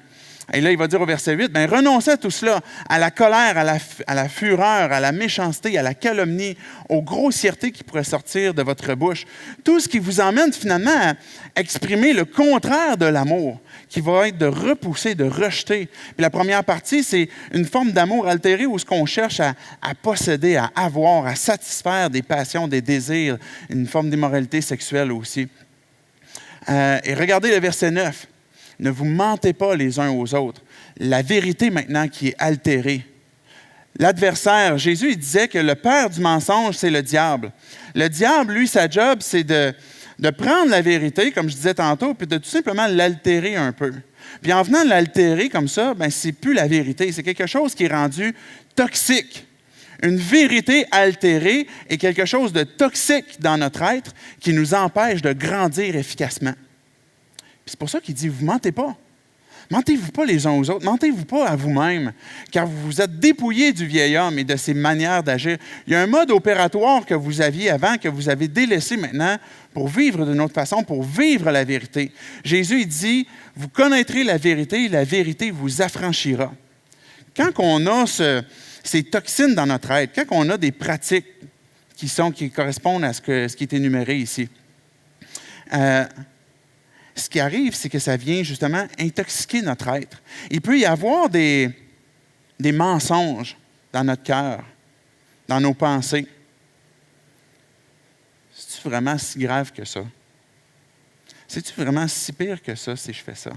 Et là, il va dire au verset 8, bien, renoncez à tout cela, à la colère, à la fureur, à la méchanceté, à la calomnie, aux grossièretés qui pourraient sortir de votre bouche. Tout ce qui vous emmène finalement à exprimer le contraire de l'amour, qui va être de repousser, de rejeter. Puis la première partie, c'est une forme d'amour altéré où ce qu'on cherche à posséder, à avoir, à satisfaire des passions, des désirs, une forme d'immoralité sexuelle aussi. Et regardez le verset 9. Ne vous mentez pas les uns aux autres. La vérité maintenant qui est altérée. L'adversaire, Jésus, il disait que le père du mensonge, c'est le diable. Le diable, lui, sa job, c'est de prendre la vérité, comme je disais tantôt, puis de tout simplement l'altérer un peu. Puis en venant l'altérer comme ça, bien, c'est plus la vérité. C'est quelque chose qui est rendu toxique. Une vérité altérée est quelque chose de toxique dans notre être qui nous empêche de grandir efficacement. Puis c'est pour ça qu'il dit, vous ne mentez pas. Mentez-vous pas les uns aux autres, mentez-vous pas à vous-même, car vous vous êtes dépouillés du vieil homme et de ses manières d'agir. Il y a un mode opératoire que vous aviez avant, que vous avez délaissé maintenant pour vivre d'une autre façon, pour vivre la vérité. Jésus il dit, vous connaîtrez la vérité vous affranchira. Quand on a ces toxines dans notre être, quand on a des pratiques qui correspondent à ce qui est énuméré ici, ce qui arrive, c'est que ça vient justement intoxiquer notre être. Il peut y avoir des mensonges dans notre cœur, dans nos pensées. C'est-tu vraiment si grave que ça? C'est-tu vraiment si pire que ça si je fais ça?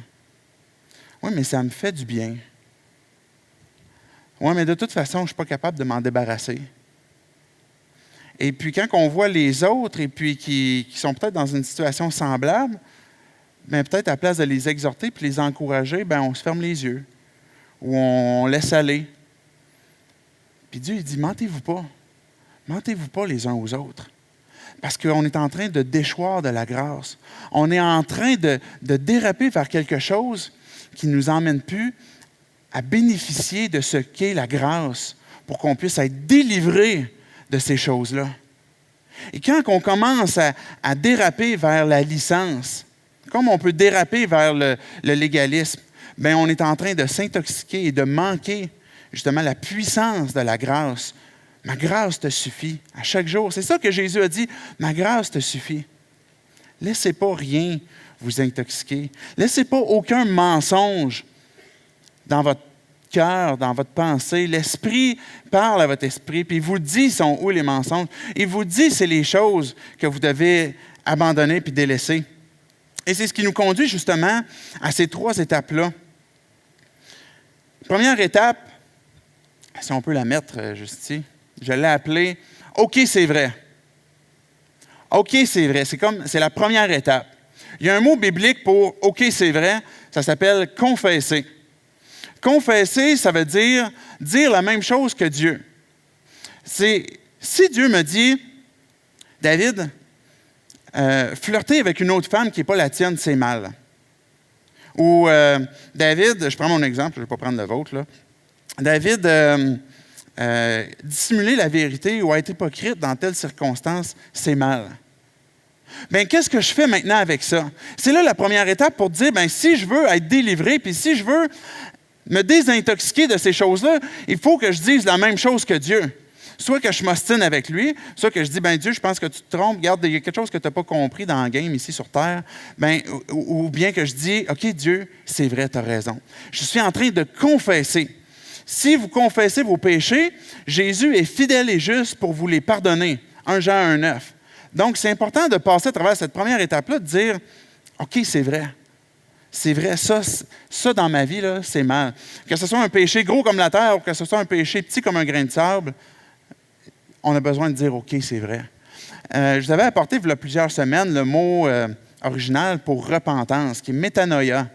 Oui, mais ça me fait du bien. Oui, mais de toute façon, je ne suis pas capable de m'en débarrasser. Et puis quand on voit les autres et puis qui sont peut-être dans une situation semblable, bien, peut-être à la place de les exhorter puis les encourager, bien, on se ferme les yeux ou on laisse aller. Puis Dieu, il dit, mentez-vous pas. Mentez-vous pas les uns aux autres. Parce qu'on est en train de déchoir de la grâce. On est en train de déraper vers quelque chose qui ne nous emmène plus à bénéficier de ce qu'est la grâce pour qu'on puisse être délivré de ces choses-là. Et quand on commence à déraper vers la licence, comme on peut déraper vers le légalisme, bien, on est en train de s'intoxiquer et de manquer justement la puissance de la grâce. Ma grâce te suffit à chaque jour. C'est ça que Jésus a dit, ma grâce te suffit. Laissez pas rien vous intoxiquer. Laissez pas aucun mensonge dans votre cœur, dans votre pensée. L'Esprit parle à votre esprit, puis il vous dit sont où les mensonges. Il vous dit c'est les choses que vous devez abandonner puis délaisser. Et c'est ce qui nous conduit justement à ces 3 étapes-là. Première étape, si on peut la mettre juste ici, je l'ai appelée « OK, c'est vrai ». OK, c'est vrai, c'est la première étape. Il y a un mot biblique pour « OK, c'est vrai », ça s'appelle « confesser ». Confesser, ça veut dire la même chose que Dieu. Si Dieu me dit « David, flirter avec une autre femme qui n'est pas la tienne, c'est mal. » Ou David, je prends mon exemple, je ne vais pas prendre le vôtre, là. David, dissimuler la vérité ou être hypocrite dans telle circonstance, c'est mal. Bien, qu'est-ce que je fais maintenant avec ça? C'est là la première étape pour dire, bien, si je veux être délivré, puis si je veux me désintoxiquer de ces choses-là, il faut que je dise la même chose que Dieu. Soit que je m'ostine avec lui, soit que je dis, bien Dieu, je pense que tu te trompes, regarde, il y a quelque chose que tu n'as pas compris dans le game ici sur Terre. Bien, ou bien que je dis, OK, Dieu, c'est vrai, tu as raison. Je suis en train de confesser. Si vous confessez vos péchés, Jésus est fidèle et juste pour vous les pardonner. 1 Jean 1,9. Donc, c'est important de passer à travers cette première étape-là, de dire, OK, c'est vrai. C'est vrai, ça dans ma vie, là, c'est mal. Que ce soit un péché gros comme la terre ou que ce soit un péché petit comme un grain de sable, on a besoin de dire « OK, c'est vrai ». Je vous avais apporté, il y a plusieurs semaines, le mot original pour repentance, qui est métanoïa.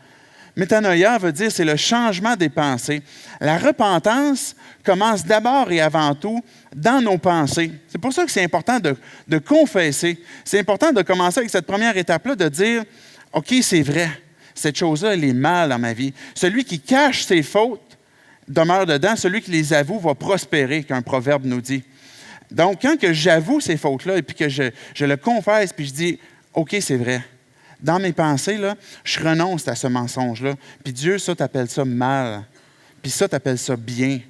Métanoïa veut dire c'est le changement des pensées. La repentance commence d'abord et avant tout dans nos pensées. C'est pour ça que c'est important de confesser. C'est important de commencer avec cette première étape-là, de dire « OK, c'est vrai, cette chose-là, elle est mal dans ma vie. Celui qui cache ses fautes demeure dedans, celui qui les avoue va prospérer », qu'un proverbe nous dit. Donc, quand que j'avoue ces fautes-là et puis que je le confesse, puis je dis « OK, c'est vrai », dans mes pensées, là, je renonce à ce mensonge-là. Puis Dieu, ça, t'appelle ça mal. Puis ça, t'appelle ça bien.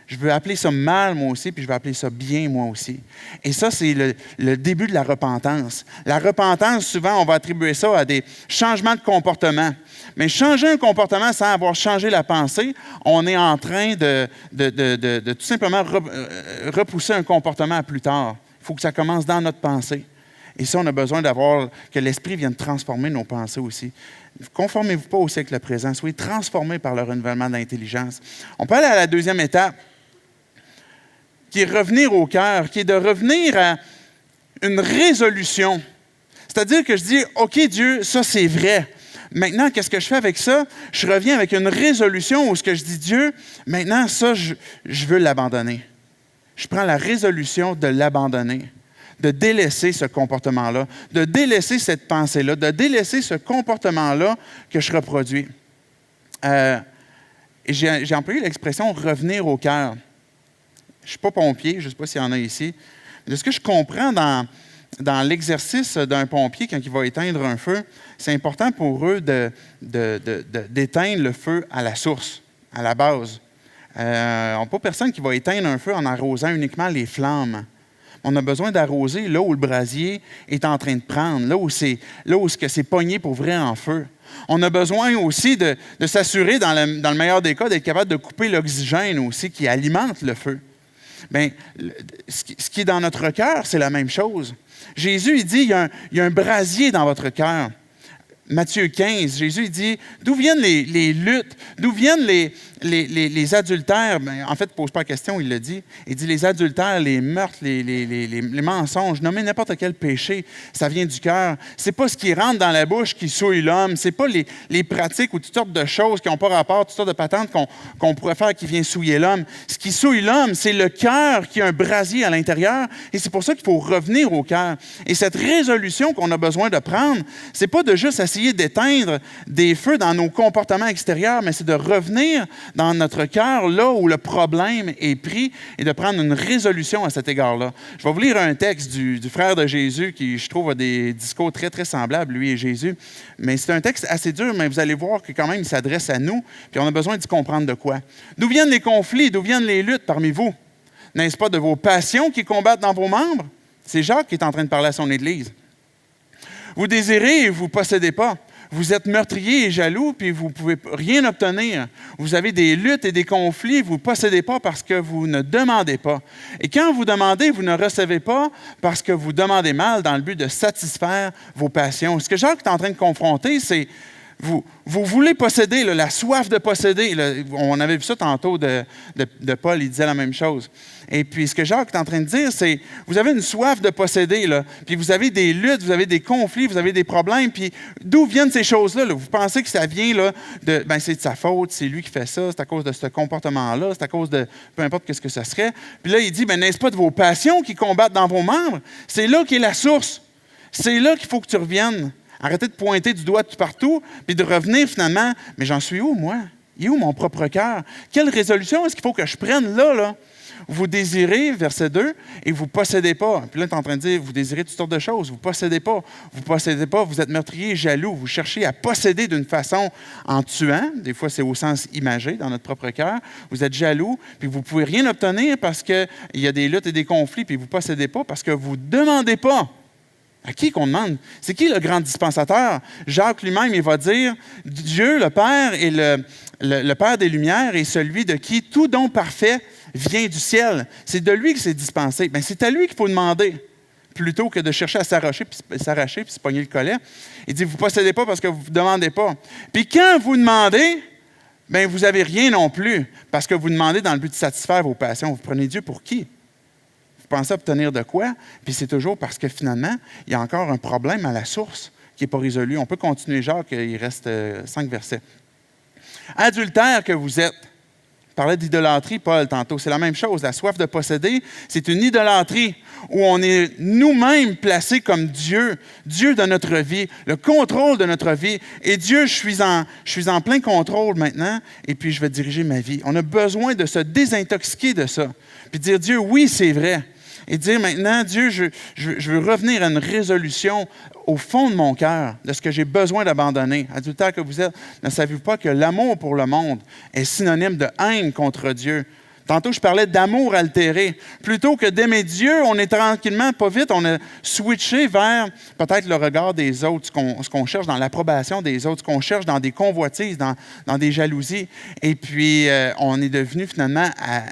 Je veux appeler ça mal, moi aussi, puis je veux appeler ça bien, moi aussi. Et ça, c'est le début de la repentance. La repentance, souvent, on va attribuer ça à des changements de comportement. Mais changer un comportement sans avoir changé la pensée, on est en train de tout simplement repousser un comportement à plus tard. Il faut que ça commence dans notre pensée. Et ça, on a besoin que l'Esprit vienne transformer nos pensées aussi. Conformez-vous pas au siècle présent. Soyez transformés par le renouvellement de l'intelligence. On peut aller à la deuxième étape, qui est revenir au cœur, qui est de revenir à une résolution. C'est-à-dire que je dis, OK, Dieu, ça c'est vrai. Maintenant, qu'est-ce que je fais avec ça? Je reviens avec une résolution où ce que je dis, Dieu, maintenant, ça, je veux l'abandonner. Je prends la résolution de l'abandonner, de délaisser ce comportement-là, de délaisser cette pensée-là, de délaisser ce comportement-là que je reproduis. Et j'ai employé l'expression « revenir au cœur ». Je ne suis pas pompier, je ne sais pas s'il y en a ici. Mais de ce que je comprends dans l'exercice d'un pompier, quand il va éteindre un feu, c'est important pour eux d'éteindre le feu à la source, à la base. On n'a pas personne qui va éteindre un feu en arrosant uniquement les flammes. On a besoin d'arroser là où le brasier est en train de prendre, là où c'est pogné pour vrai en feu. On a besoin aussi de s'assurer, dans le meilleur des cas, d'être capable de couper l'oxygène aussi qui alimente le feu. Bien, ce qui est dans notre cœur, c'est la même chose. Jésus, il dit, il y a un brasier dans votre cœur. Matthieu 15, Jésus il dit, d'où viennent les luttes, d'où viennent les adultères? Ben, en fait, il ne pose pas la question, il le dit. Il dit les adultères, les meurtres, les mensonges, nommez n'importe quel péché, ça vient du cœur. Ce n'est pas ce qui rentre dans la bouche qui souille l'homme, ce n'est pas les pratiques ou toutes sortes de choses qui n'ont pas rapport, toutes sortes de patentes qu'on pourrait faire qui vient souiller l'homme. Ce qui souille l'homme, c'est le cœur qui a un brasier à l'intérieur, et c'est pour ça qu'il faut revenir au cœur. Et cette résolution qu'on a besoin de prendre, ce n'est pas de juste essayer d'éteindre des feux dans nos comportements extérieurs, mais c'est de revenir dans notre cœur, là où le problème est pris, et de prendre une résolution à cet égard-là. Je vais vous lire un texte du frère de Jésus qui, je trouve, a des discours très, très semblables, lui et Jésus. Mais c'est un texte assez dur, mais vous allez voir que quand même, il s'adresse à nous, puis on a besoin d'y comprendre de quoi. D'où viennent les conflits, d'où viennent les luttes parmi vous? N'est-ce pas de vos passions qui combattent dans vos membres? C'est Jacques qui est en train de parler à son Église. Vous désirez et vous ne possédez pas. Vous êtes meurtrier et jaloux, puis vous ne pouvez rien obtenir. Vous avez des luttes et des conflits, vous ne possédez pas parce que vous ne demandez pas. Et quand vous demandez, vous ne recevez pas parce que vous demandez mal dans le but de satisfaire vos passions. Ce que Jacques est en train de confronter, c'est vous voulez posséder, là, la soif de posséder. Là, on avait vu ça tantôt de Paul, il disait la même chose. Et puis, ce que Jacques est en train de dire, c'est, vous avez une soif de posséder, là, puis vous avez des luttes, vous avez des conflits, vous avez des problèmes, puis d'où viennent ces choses-là? Là? Vous pensez que ça vient là, c'est de sa faute, c'est lui qui fait ça, c'est à cause de ce comportement-là, c'est à cause de, peu importe ce que ça serait. Puis là, il dit, n'est-ce pas de vos passions qui combattent dans vos membres? C'est là qu'est la source. C'est là qu'il faut que tu reviennes. Arrêtez de pointer du doigt tout partout, puis de revenir finalement, mais j'en suis où, moi? Il est où mon propre cœur? Quelle résolution est-ce qu'il faut que je prenne là? Vous désirez, verset 2, et vous ne possédez pas. Puis là, tu es en train de dire, vous désirez toutes sortes de choses, vous ne possédez pas. Vous ne possédez pas, vous êtes meurtrier, jaloux, vous cherchez à posséder d'une façon en tuant. Des fois, c'est au sens imagé, dans notre propre cœur. Vous êtes jaloux, puis vous ne pouvez rien obtenir parce qu'il y a des luttes et des conflits, puis vous ne possédez pas parce que vous ne demandez pas. À qui qu'on demande? C'est qui le grand dispensateur? Jacques lui-même, il va dire, Dieu, le Père, est le Père des Lumières, est celui de qui tout don parfait vient du ciel. C'est de lui que c'est dispensé. Bien, c'est à lui qu'il faut demander, plutôt que de chercher à s'arracher puis se pogner le collet. Il dit, vous ne possédez pas parce que vous ne demandez pas. Puis quand vous demandez, bien, vous n'avez rien non plus, parce que vous demandez dans le but de satisfaire vos passions. Vous prenez Dieu pour qui? Vous pensez obtenir de quoi? Puis c'est toujours parce que finalement, il y a encore un problème à la source qui n'est pas résolu. On peut continuer, Jacques, il reste 5 versets. Adultère que vous êtes. Je parlais d'idolâtrie, Paul, tantôt. C'est la même chose. La soif de posséder, c'est une idolâtrie où on est nous-mêmes placés comme Dieu de notre vie, le contrôle de notre vie. Et Dieu, je suis en plein contrôle maintenant, et puis je vais diriger ma vie. On a besoin de se désintoxiquer de ça, puis dire, Dieu, oui, c'est vrai. Et dire maintenant, Dieu, je veux revenir à une résolution au fond de mon cœur, de ce que j'ai besoin d'abandonner. Adultère que vous êtes, ne savez-vous pas que l'amour pour le monde est synonyme de haine contre Dieu? Tantôt, je parlais d'amour altéré. Plutôt que d'aimer Dieu, on est tranquillement, pas vite, on a switché vers peut-être le regard des autres, ce qu'on cherche dans l'approbation des autres, ce qu'on cherche dans des convoitises, dans des jalousies. Et puis, on est devenu finalement à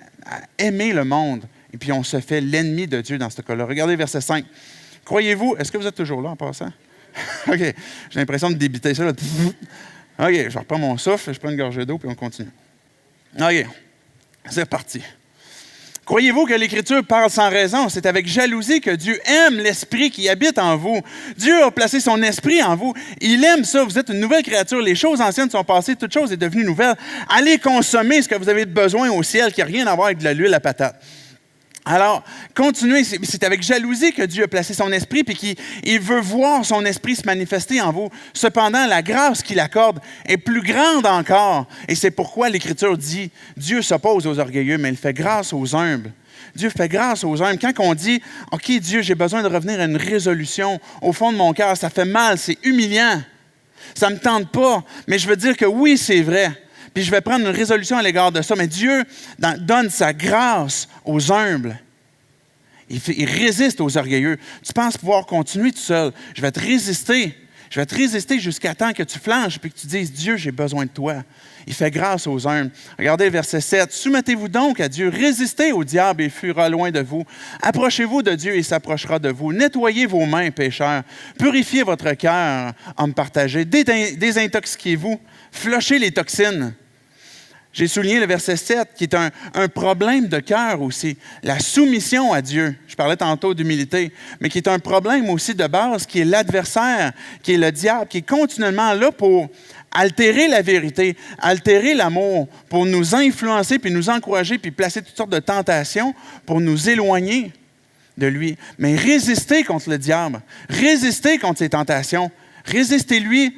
aimer le monde. Et puis, on se fait l'ennemi de Dieu dans ce cas-là. Regardez verset 5. Croyez-vous, est-ce que vous êtes toujours là en passant? OK, j'ai l'impression de débiter ça. Là. OK, je reprends mon souffle, je prends une gorgée d'eau, puis on continue. OK, c'est reparti. Croyez-vous que l'Écriture parle sans raison? C'est avec jalousie que Dieu aime l'Esprit qui habite en vous. Dieu a placé son Esprit en vous. Il aime ça. Vous êtes une nouvelle créature. Les choses anciennes sont passées. Toute chose est devenue nouvelle. Allez consommer ce que vous avez besoin au ciel qui n'a rien à voir avec de l'huile à patate. Alors, continuez. C'est avec jalousie que Dieu a placé son esprit, puis qu'il veut voir son esprit se manifester en vous. Cependant, la grâce qu'il accorde est plus grande encore. Et c'est pourquoi l'Écriture dit, Dieu s'oppose aux orgueilleux, mais il fait grâce aux humbles. Dieu fait grâce aux humbles. Quand on dit, OK, Dieu, j'ai besoin de revenir à une résolution au fond de mon cœur, ça fait mal, c'est humiliant. Ça ne me tente pas, mais je veux dire que oui, c'est vrai. Puis je vais prendre une résolution à l'égard de ça. Mais Dieu donne sa grâce aux humbles. Il résiste aux orgueilleux. Tu penses pouvoir continuer tout seul. Je vais te résister. Je vais te résister jusqu'à temps que tu flanches et que tu dises, Dieu, j'ai besoin de toi. Il fait grâce aux humbles. Regardez le verset 7. Soumettez-vous donc à Dieu. Résistez au diable et il fuira loin de vous. Approchez-vous de Dieu et il s'approchera de vous. Nettoyez vos mains, pécheurs. Purifiez votre cœur, homme partagé. Désintoxiquez-vous. Flushez les toxines. J'ai souligné le verset 7, qui est un problème de cœur aussi. La soumission à Dieu. Je parlais tantôt d'humilité, mais qui est un problème aussi de base, qui est l'adversaire, qui est le diable, qui est continuellement là pour altérer la vérité, altérer l'amour, pour nous influencer, puis nous encourager, puis placer toutes sortes de tentations pour nous éloigner de lui. Mais résistez contre le diable. Résistez contre ses tentations. Résistez-lui.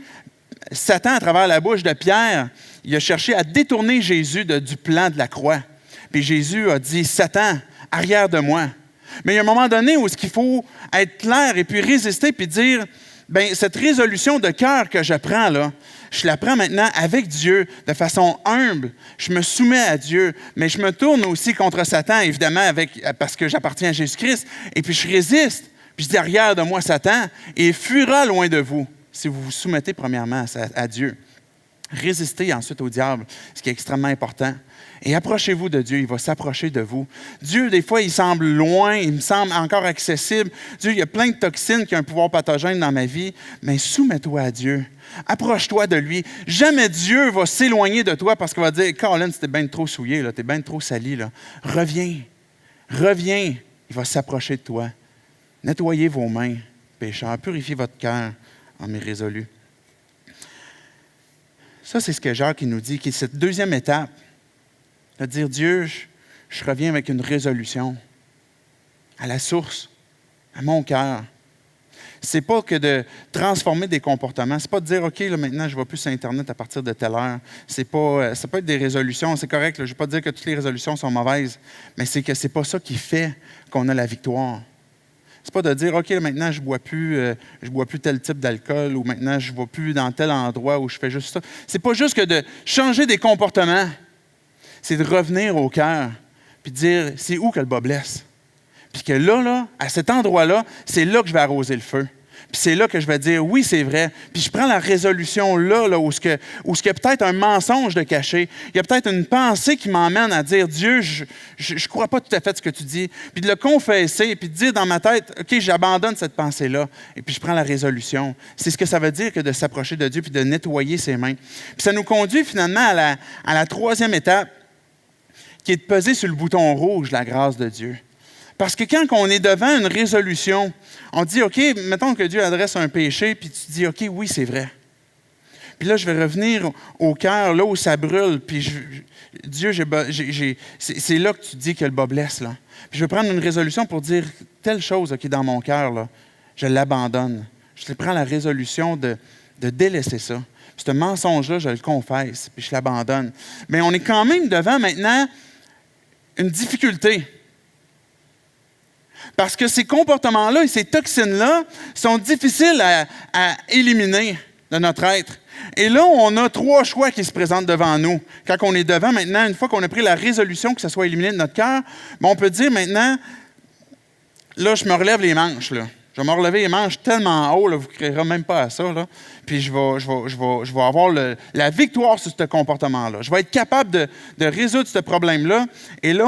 Satan, à travers la bouche de Pierre, il a cherché à détourner Jésus du plan de la croix. Puis Jésus a dit, « Satan, arrière de moi. » Mais il y a un moment donné où il faut être clair et puis résister puis dire, « Bien, cette résolution de cœur que je prends, là, je la prends maintenant avec Dieu, de façon humble. Je me soumets à Dieu, mais je me tourne aussi contre Satan, évidemment, parce que j'appartiens à Jésus-Christ. Et puis je résiste. Puis je dis, arrière de moi, Satan, et il fuira loin de vous. » Si vous vous soumettez premièrement à Dieu. Résistez ensuite au diable, ce qui est extrêmement important. Et approchez-vous de Dieu, il va s'approcher de vous. Dieu, des fois, il semble loin, il me semble encore accessible. Dieu, il y a plein de toxines qui ont un pouvoir pathogène dans ma vie, mais soumets-toi à Dieu. Approche-toi de lui. Jamais Dieu va s'éloigner de toi parce qu'il va dire, « Colin, tu es bien trop souillé, tu es bien trop sali. Là. Reviens, reviens. » Il va s'approcher de toi. Nettoyez vos mains, pécheurs. Purifiez votre cœur. Homme irrésolu. Ça, c'est ce que Jacques nous dit, qui est cette deuxième étape, de dire, Dieu, je reviens avec une résolution à la source, à mon cœur. Ce n'est pas que de transformer des comportements. Ce n'est pas de dire, OK, là, maintenant, je ne vais plus sur Internet à partir de telle heure. Ça peut être des résolutions, c'est correct. Là, je ne vais pas dire que toutes les résolutions sont mauvaises, mais c'est que ce n'est pas ça qui fait qu'on a la victoire. Ce n'est pas de dire, OK, maintenant, je ne bois plus tel type d'alcool ou maintenant, je ne vais plus dans tel endroit où je fais juste ça. Ce n'est pas juste que de changer des comportements. C'est de revenir au cœur puis de dire, c'est où que le bas blesse? Puis que là, à cet endroit-là, c'est là que je vais arroser le feu. Puis c'est là que je vais dire, oui, c'est vrai. Puis je prends la résolution là où il y a peut-être un mensonge de caché. Il y a peut-être une pensée qui m'emmène à dire, Dieu, je ne crois pas tout à fait ce que tu dis. Puis de le confesser, puis de dire dans ma tête, OK, j'abandonne cette pensée-là. Et puis je prends la résolution. C'est ce que ça veut dire que de s'approcher de Dieu puis de nettoyer ses mains. Puis ça nous conduit finalement à la troisième étape, qui est de peser sur le bouton rouge, la grâce de Dieu. Parce que quand on est devant une résolution, on dit, OK, mettons que Dieu adresse un péché, puis tu dis, OK, oui, c'est vrai. Puis là, je vais revenir au cœur, là où ça brûle, puis Dieu, c'est là que tu dis que le bas blesse, là. Puis je vais prendre une résolution pour dire, telle chose qui est dans mon cœur, là, je l'abandonne. Je prends la résolution de délaisser ça. Puis ce mensonge-là, je le confesse, puis je l'abandonne. Mais on est quand même devant maintenant une difficulté. Parce que ces comportements-là et ces toxines-là sont difficiles à éliminer de notre être. Et là, on a trois choix qui se présentent devant nous. Quand on est devant maintenant, une fois qu'on a pris la résolution que ça soit éliminé de notre cœur, on peut dire maintenant, là, je me relève les manches. Là. Je vais me relever les manches tellement haut, là, vous ne créerez même pas à ça. Là. Puis je vais avoir la victoire sur ce comportement-là. Je vais être capable de résoudre ce problème-là. Et là,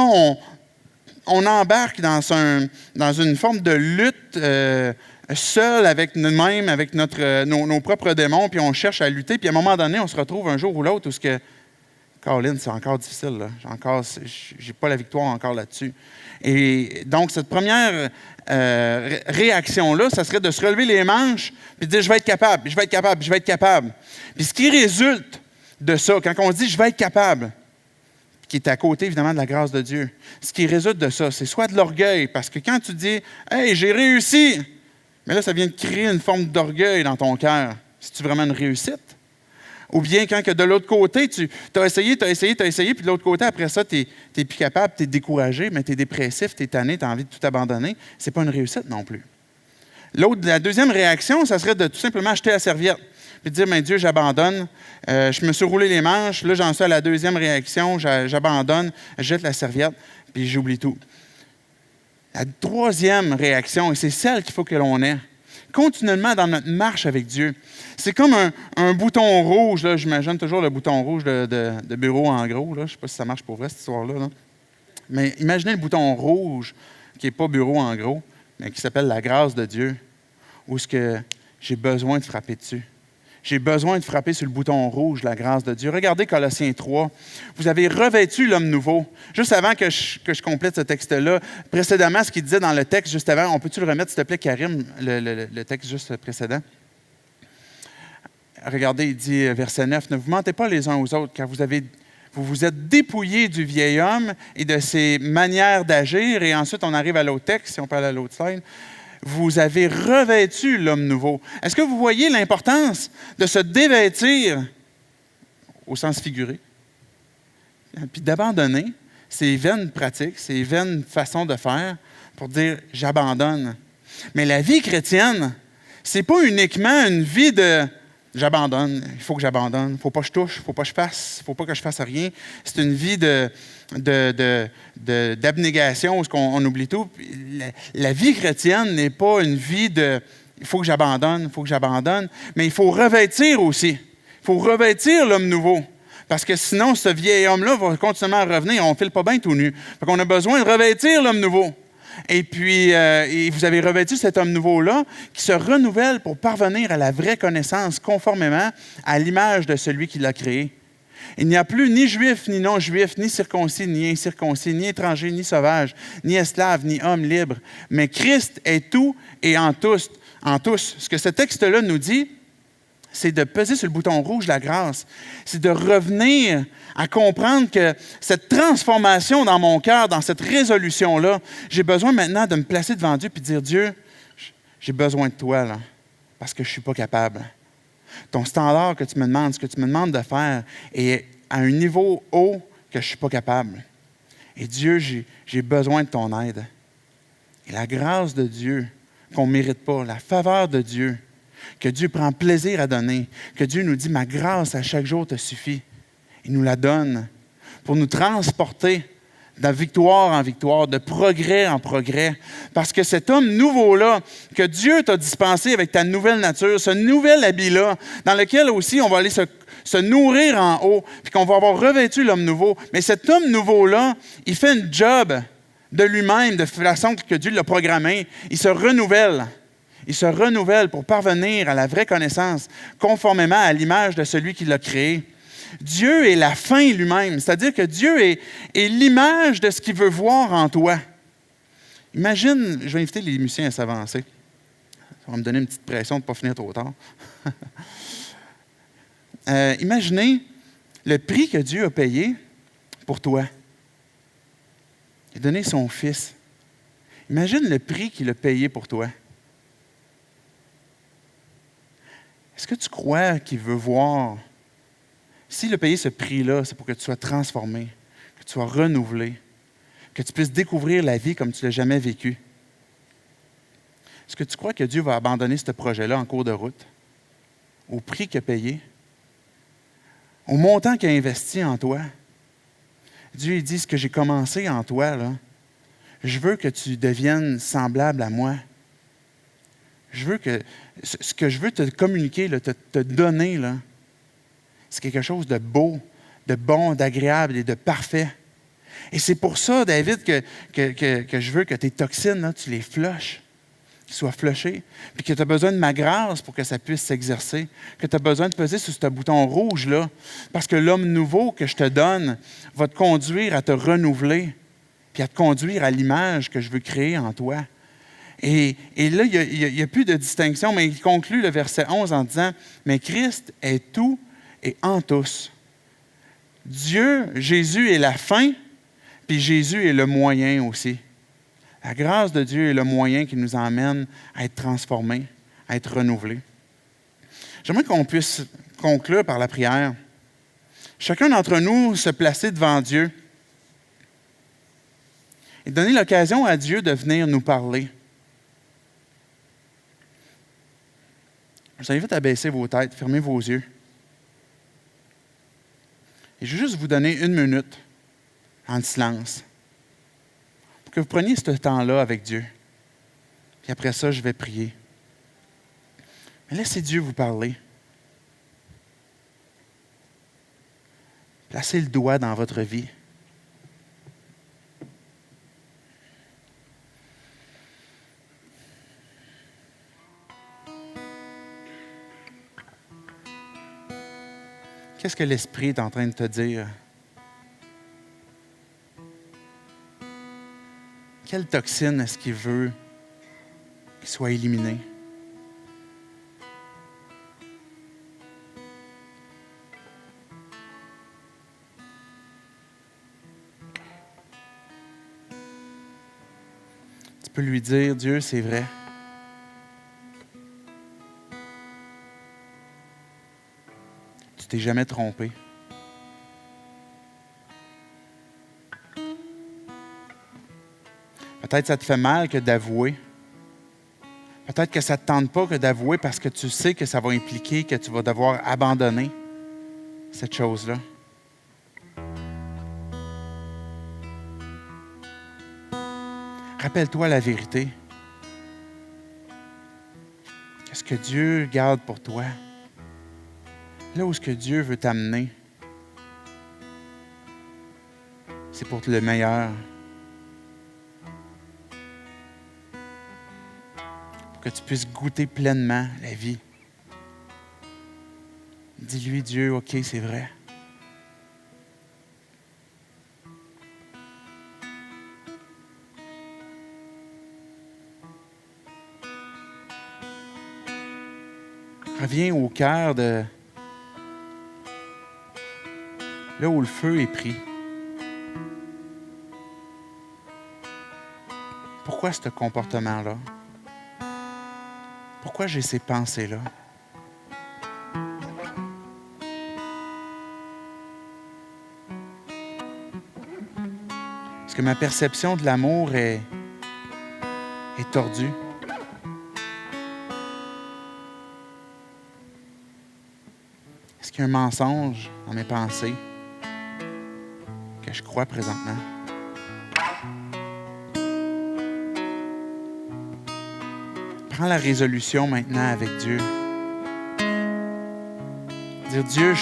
on embarque dans une forme de lutte seul avec nous-mêmes, avec nos propres démons, puis on cherche à lutter. Puis à un moment donné, on se retrouve un jour ou l'autre où ce que Colin, c'est encore difficile. Là. J'ai pas la victoire encore là-dessus. Et donc, cette première réaction-là, ça serait de se relever les manches puis de dire « je vais être capable, je vais être capable, je vais être capable ». Puis ce qui résulte de ça, quand on se dit « je vais être capable », qui est à côté, évidemment, de la grâce de Dieu. Ce qui résulte de ça, c'est soit de l'orgueil, parce que quand tu dis « Hey, j'ai réussi », mais là, ça vient de créer une forme d'orgueil dans ton cœur. C'est-tu vraiment une réussite? Ou bien quand que de l'autre côté, tu as essayé, puis de l'autre côté, après ça, tu n'es plus capable, tu es découragé, mais tu es dépressif, tu es tanné, tu as envie de tout abandonner. Ce n'est pas une réussite non plus. La deuxième réaction, ça serait de tout simplement acheter la serviette. Puis de dire, mais Dieu, j'abandonne. Je me suis roulé les manches. Là, j'en suis à la deuxième réaction. J'abandonne, je jette la serviette, puis j'oublie tout. La troisième réaction, et c'est celle qu'il faut que l'on ait, continuellement dans notre marche avec Dieu. C'est comme un bouton rouge. Là, j'imagine toujours le bouton rouge de bureau en gros. Là. Je ne sais pas si ça marche pour vrai, cette histoire-là. Là. Mais imaginez le bouton rouge qui n'est pas bureau en gros, mais qui s'appelle la grâce de Dieu, où est-ce que j'ai besoin de frapper dessus. J'ai besoin de frapper sur le bouton rouge, la grâce de Dieu. Regardez Colossiens 3. Vous avez revêtu l'homme nouveau. Juste avant que je complète ce texte-là, précédemment, ce qu'il disait dans le texte juste avant, on peut-tu le remettre, s'il te plaît, Karim, le texte juste précédent? Regardez, il dit, verset 9, « Ne vous mentez pas les uns aux autres, car vous vous êtes dépouillés du vieil homme et de ses manières d'agir. » Et ensuite, on arrive à l'autre texte, si on peut aller à l'autre slide. Vous avez revêtu l'homme nouveau. Est-ce que vous voyez l'importance de se dévêtir, au sens figuré, puis d'abandonner ces vaines pratiques, ces vaines façons de faire pour dire « j'abandonne ». Mais la vie chrétienne, c'est pas uniquement une vie de « j'abandonne, il faut que j'abandonne, il ne faut pas que je touche, il ne faut pas que je fasse, il ne faut pas que je fasse rien ». C'est une vie d'abnégation où on oublie tout. La vie chrétienne n'est pas une vie de « il faut que j'abandonne, il faut que j'abandonne », mais il faut revêtir aussi. Il faut revêtir l'homme nouveau. Parce que sinon, ce vieil homme-là va continuellement revenir. On ne file pas bien tout nu. Donc, on a besoin de revêtir l'homme nouveau. Et puis, vous avez revêtu cet homme nouveau-là qui se renouvelle pour parvenir à la vraie connaissance conformément à l'image de celui qui l'a créé. Il n'y a plus ni juif, ni non-juif, ni circoncis, ni incirconcis, ni étranger, ni sauvage, ni esclave, ni homme libre. Mais Christ est tout et en tous. Ce que ce texte-là nous dit, c'est de peser sur le bouton rouge la grâce. C'est de revenir à comprendre que cette transformation dans mon cœur, dans cette résolution-là, j'ai besoin maintenant de me placer devant Dieu et de dire, Dieu, j'ai besoin de toi, là, parce que je ne suis pas capable. Ton standard que tu me demandes, ce que tu me demandes de faire est à un niveau haut que je ne suis pas capable. Et Dieu, j'ai besoin de ton aide. Et la grâce de Dieu qu'on ne mérite pas, la faveur de Dieu, que Dieu prend plaisir à donner, que Dieu nous dit « ma grâce à chaque jour te suffit ». Il nous la donne pour nous transporter de victoire en victoire, de progrès en progrès. Parce que cet homme nouveau-là, que Dieu t'a dispensé avec ta nouvelle nature, ce nouvel habit-là, dans lequel aussi on va aller se nourrir en haut, puis qu'on va avoir revêtu l'homme nouveau. Mais cet homme nouveau-là, il fait un job de lui-même, de façon que Dieu l'a programmé. Il se renouvelle. Il se renouvelle pour parvenir à la vraie connaissance, conformément à l'image de celui qui l'a créé. Dieu est la fin lui-même, c'est-à-dire que Dieu est l'image de ce qu'il veut voir en toi. Imagine, je vais inviter les musiciens à s'avancer. Ça va me donner une petite pression de ne pas finir trop tard. Imaginez le prix que Dieu a payé pour toi. Il a donné son Fils. Imagine le prix qu'il a payé pour toi. Est-ce que tu crois qu'il veut voir? S'il a payé ce prix-là, c'est pour que tu sois transformé, que tu sois renouvelé, que tu puisses découvrir la vie comme tu ne l'as jamais vécue. Est-ce que tu crois que Dieu va abandonner ce projet-là en cours de route? Au prix qu'il a payé? Au montant qu'il a investi en toi? Dieu il dit, ce que j'ai commencé en toi, là, je veux que tu deviennes semblable à moi. Je veux que ce que je veux te communiquer, là, te donner, là, c'est quelque chose de beau, de bon, d'agréable et de parfait. Et c'est pour ça, David, que je veux que tes toxines, là, tu les flushes, qu'ils soient flushés, puis que tu as besoin de ma grâce pour que ça puisse s'exercer, que tu as besoin de peser sur ce bouton rouge-là, parce que l'homme nouveau que je te donne va te conduire à te renouveler, puis à te conduire à l'image que je veux créer en toi. Et là, il n'y a plus de distinction, mais il conclut le verset 11 en disant « Mais Christ est tout et en tous. Dieu, Jésus est la fin, puis Jésus est le moyen aussi. La grâce de Dieu est le moyen qui nous emmène à être transformés, à être renouvelés. J'aimerais qu'on puisse conclure par la prière. Chacun d'entre nous se placer devant Dieu et donner l'occasion à Dieu de venir nous parler. Je vous invite à baisser vos têtes, fermer vos yeux. Et je vais juste vous donner 1 minute en silence pour que vous preniez ce temps-là avec Dieu. Puis après ça, je vais prier. Mais laissez Dieu vous parler. Placez le doigt dans votre vie. Qu'est-ce que l'Esprit est en train de te dire? Quelle toxine est-ce qu'il veut qu'il soit éliminé? Tu peux lui dire, Dieu, c'est vrai. Tu t'es jamais trompé. Peut-être que ça te fait mal que d'avouer. Peut-être que ça ne te tente pas que d'avouer parce que tu sais que ça va impliquer que tu vas devoir abandonner cette chose-là. Rappelle-toi la vérité. Qu'est-ce que Dieu garde pour toi? Là où ce que Dieu veut t'amener, c'est pour le meilleur. Pour que tu puisses goûter pleinement la vie. Dis-lui, Dieu, OK, c'est vrai. Reviens au cœur de là où le feu est pris. Pourquoi ce comportement-là? Pourquoi j'ai ces pensées-là? Est-ce que ma perception de l'amour est tordue? Est-ce qu'il y a un mensonge dans mes pensées que je crois présentement? Prends la résolution maintenant avec Dieu. Dire, Dieu,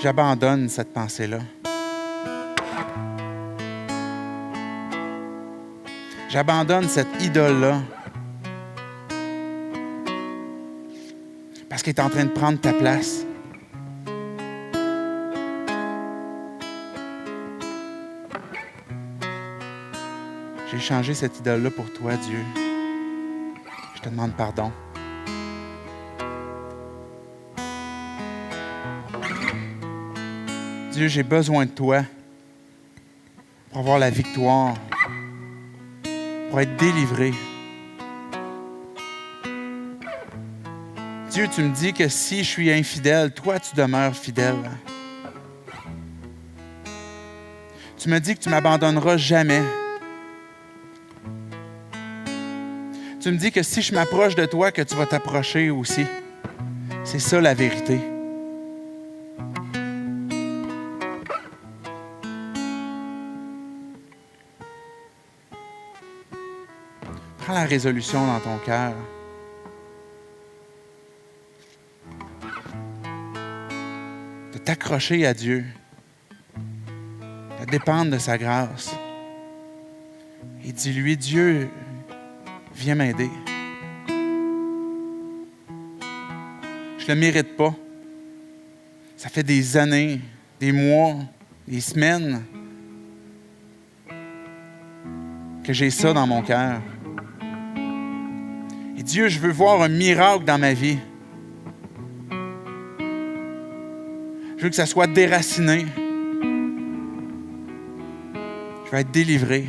j'abandonne cette pensée-là. J'abandonne cette idole-là. Parce qu'elle est en train de prendre ta place. J'ai changé cette idole-là pour toi, Dieu. Je te demande pardon. Dieu, j'ai besoin de toi pour avoir la victoire, pour être délivré. Dieu, tu me dis que si je suis infidèle, toi, tu demeures fidèle. Tu me dis que tu ne m'abandonneras jamais. Tu me dis que si je m'approche de toi, que tu vas t'approcher aussi. C'est ça la vérité. Prends la résolution dans ton cœur. De t'accrocher à Dieu. De dépendre de sa grâce. Et dis-lui, Dieu, viens m'aider. Je ne le mérite pas. Ça fait des années, des mois, des semaines que j'ai ça dans mon cœur. Et Dieu, je veux voir un miracle dans ma vie. Je veux que ça soit déraciné. Je vais être délivré.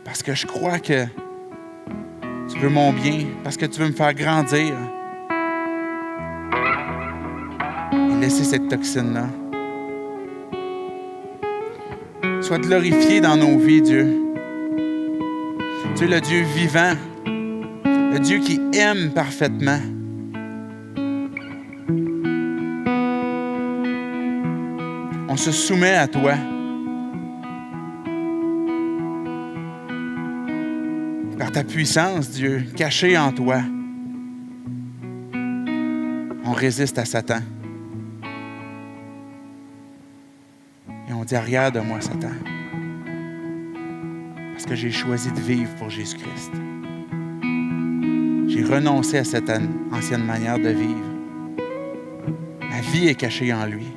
Parce que je crois que tu veux mon bien, parce que tu veux me faire grandir. Et laisser cette toxine-là. Sois glorifié dans nos vies, Dieu. Tu es le Dieu vivant, le Dieu qui aime parfaitement. On se soumet à toi. Par ta puissance, Dieu, cachée en toi, on résiste à Satan. Et on dit, arrière de moi, Satan. Parce que j'ai choisi de vivre pour Jésus-Christ. J'ai renoncé à cette ancienne manière de vivre. Ma vie est cachée en lui.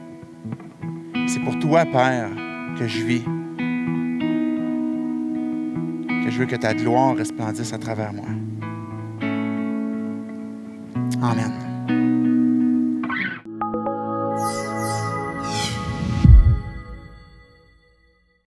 C'est pour toi, Père, que je vis. Que je veux que ta gloire resplendisse à travers moi. Amen.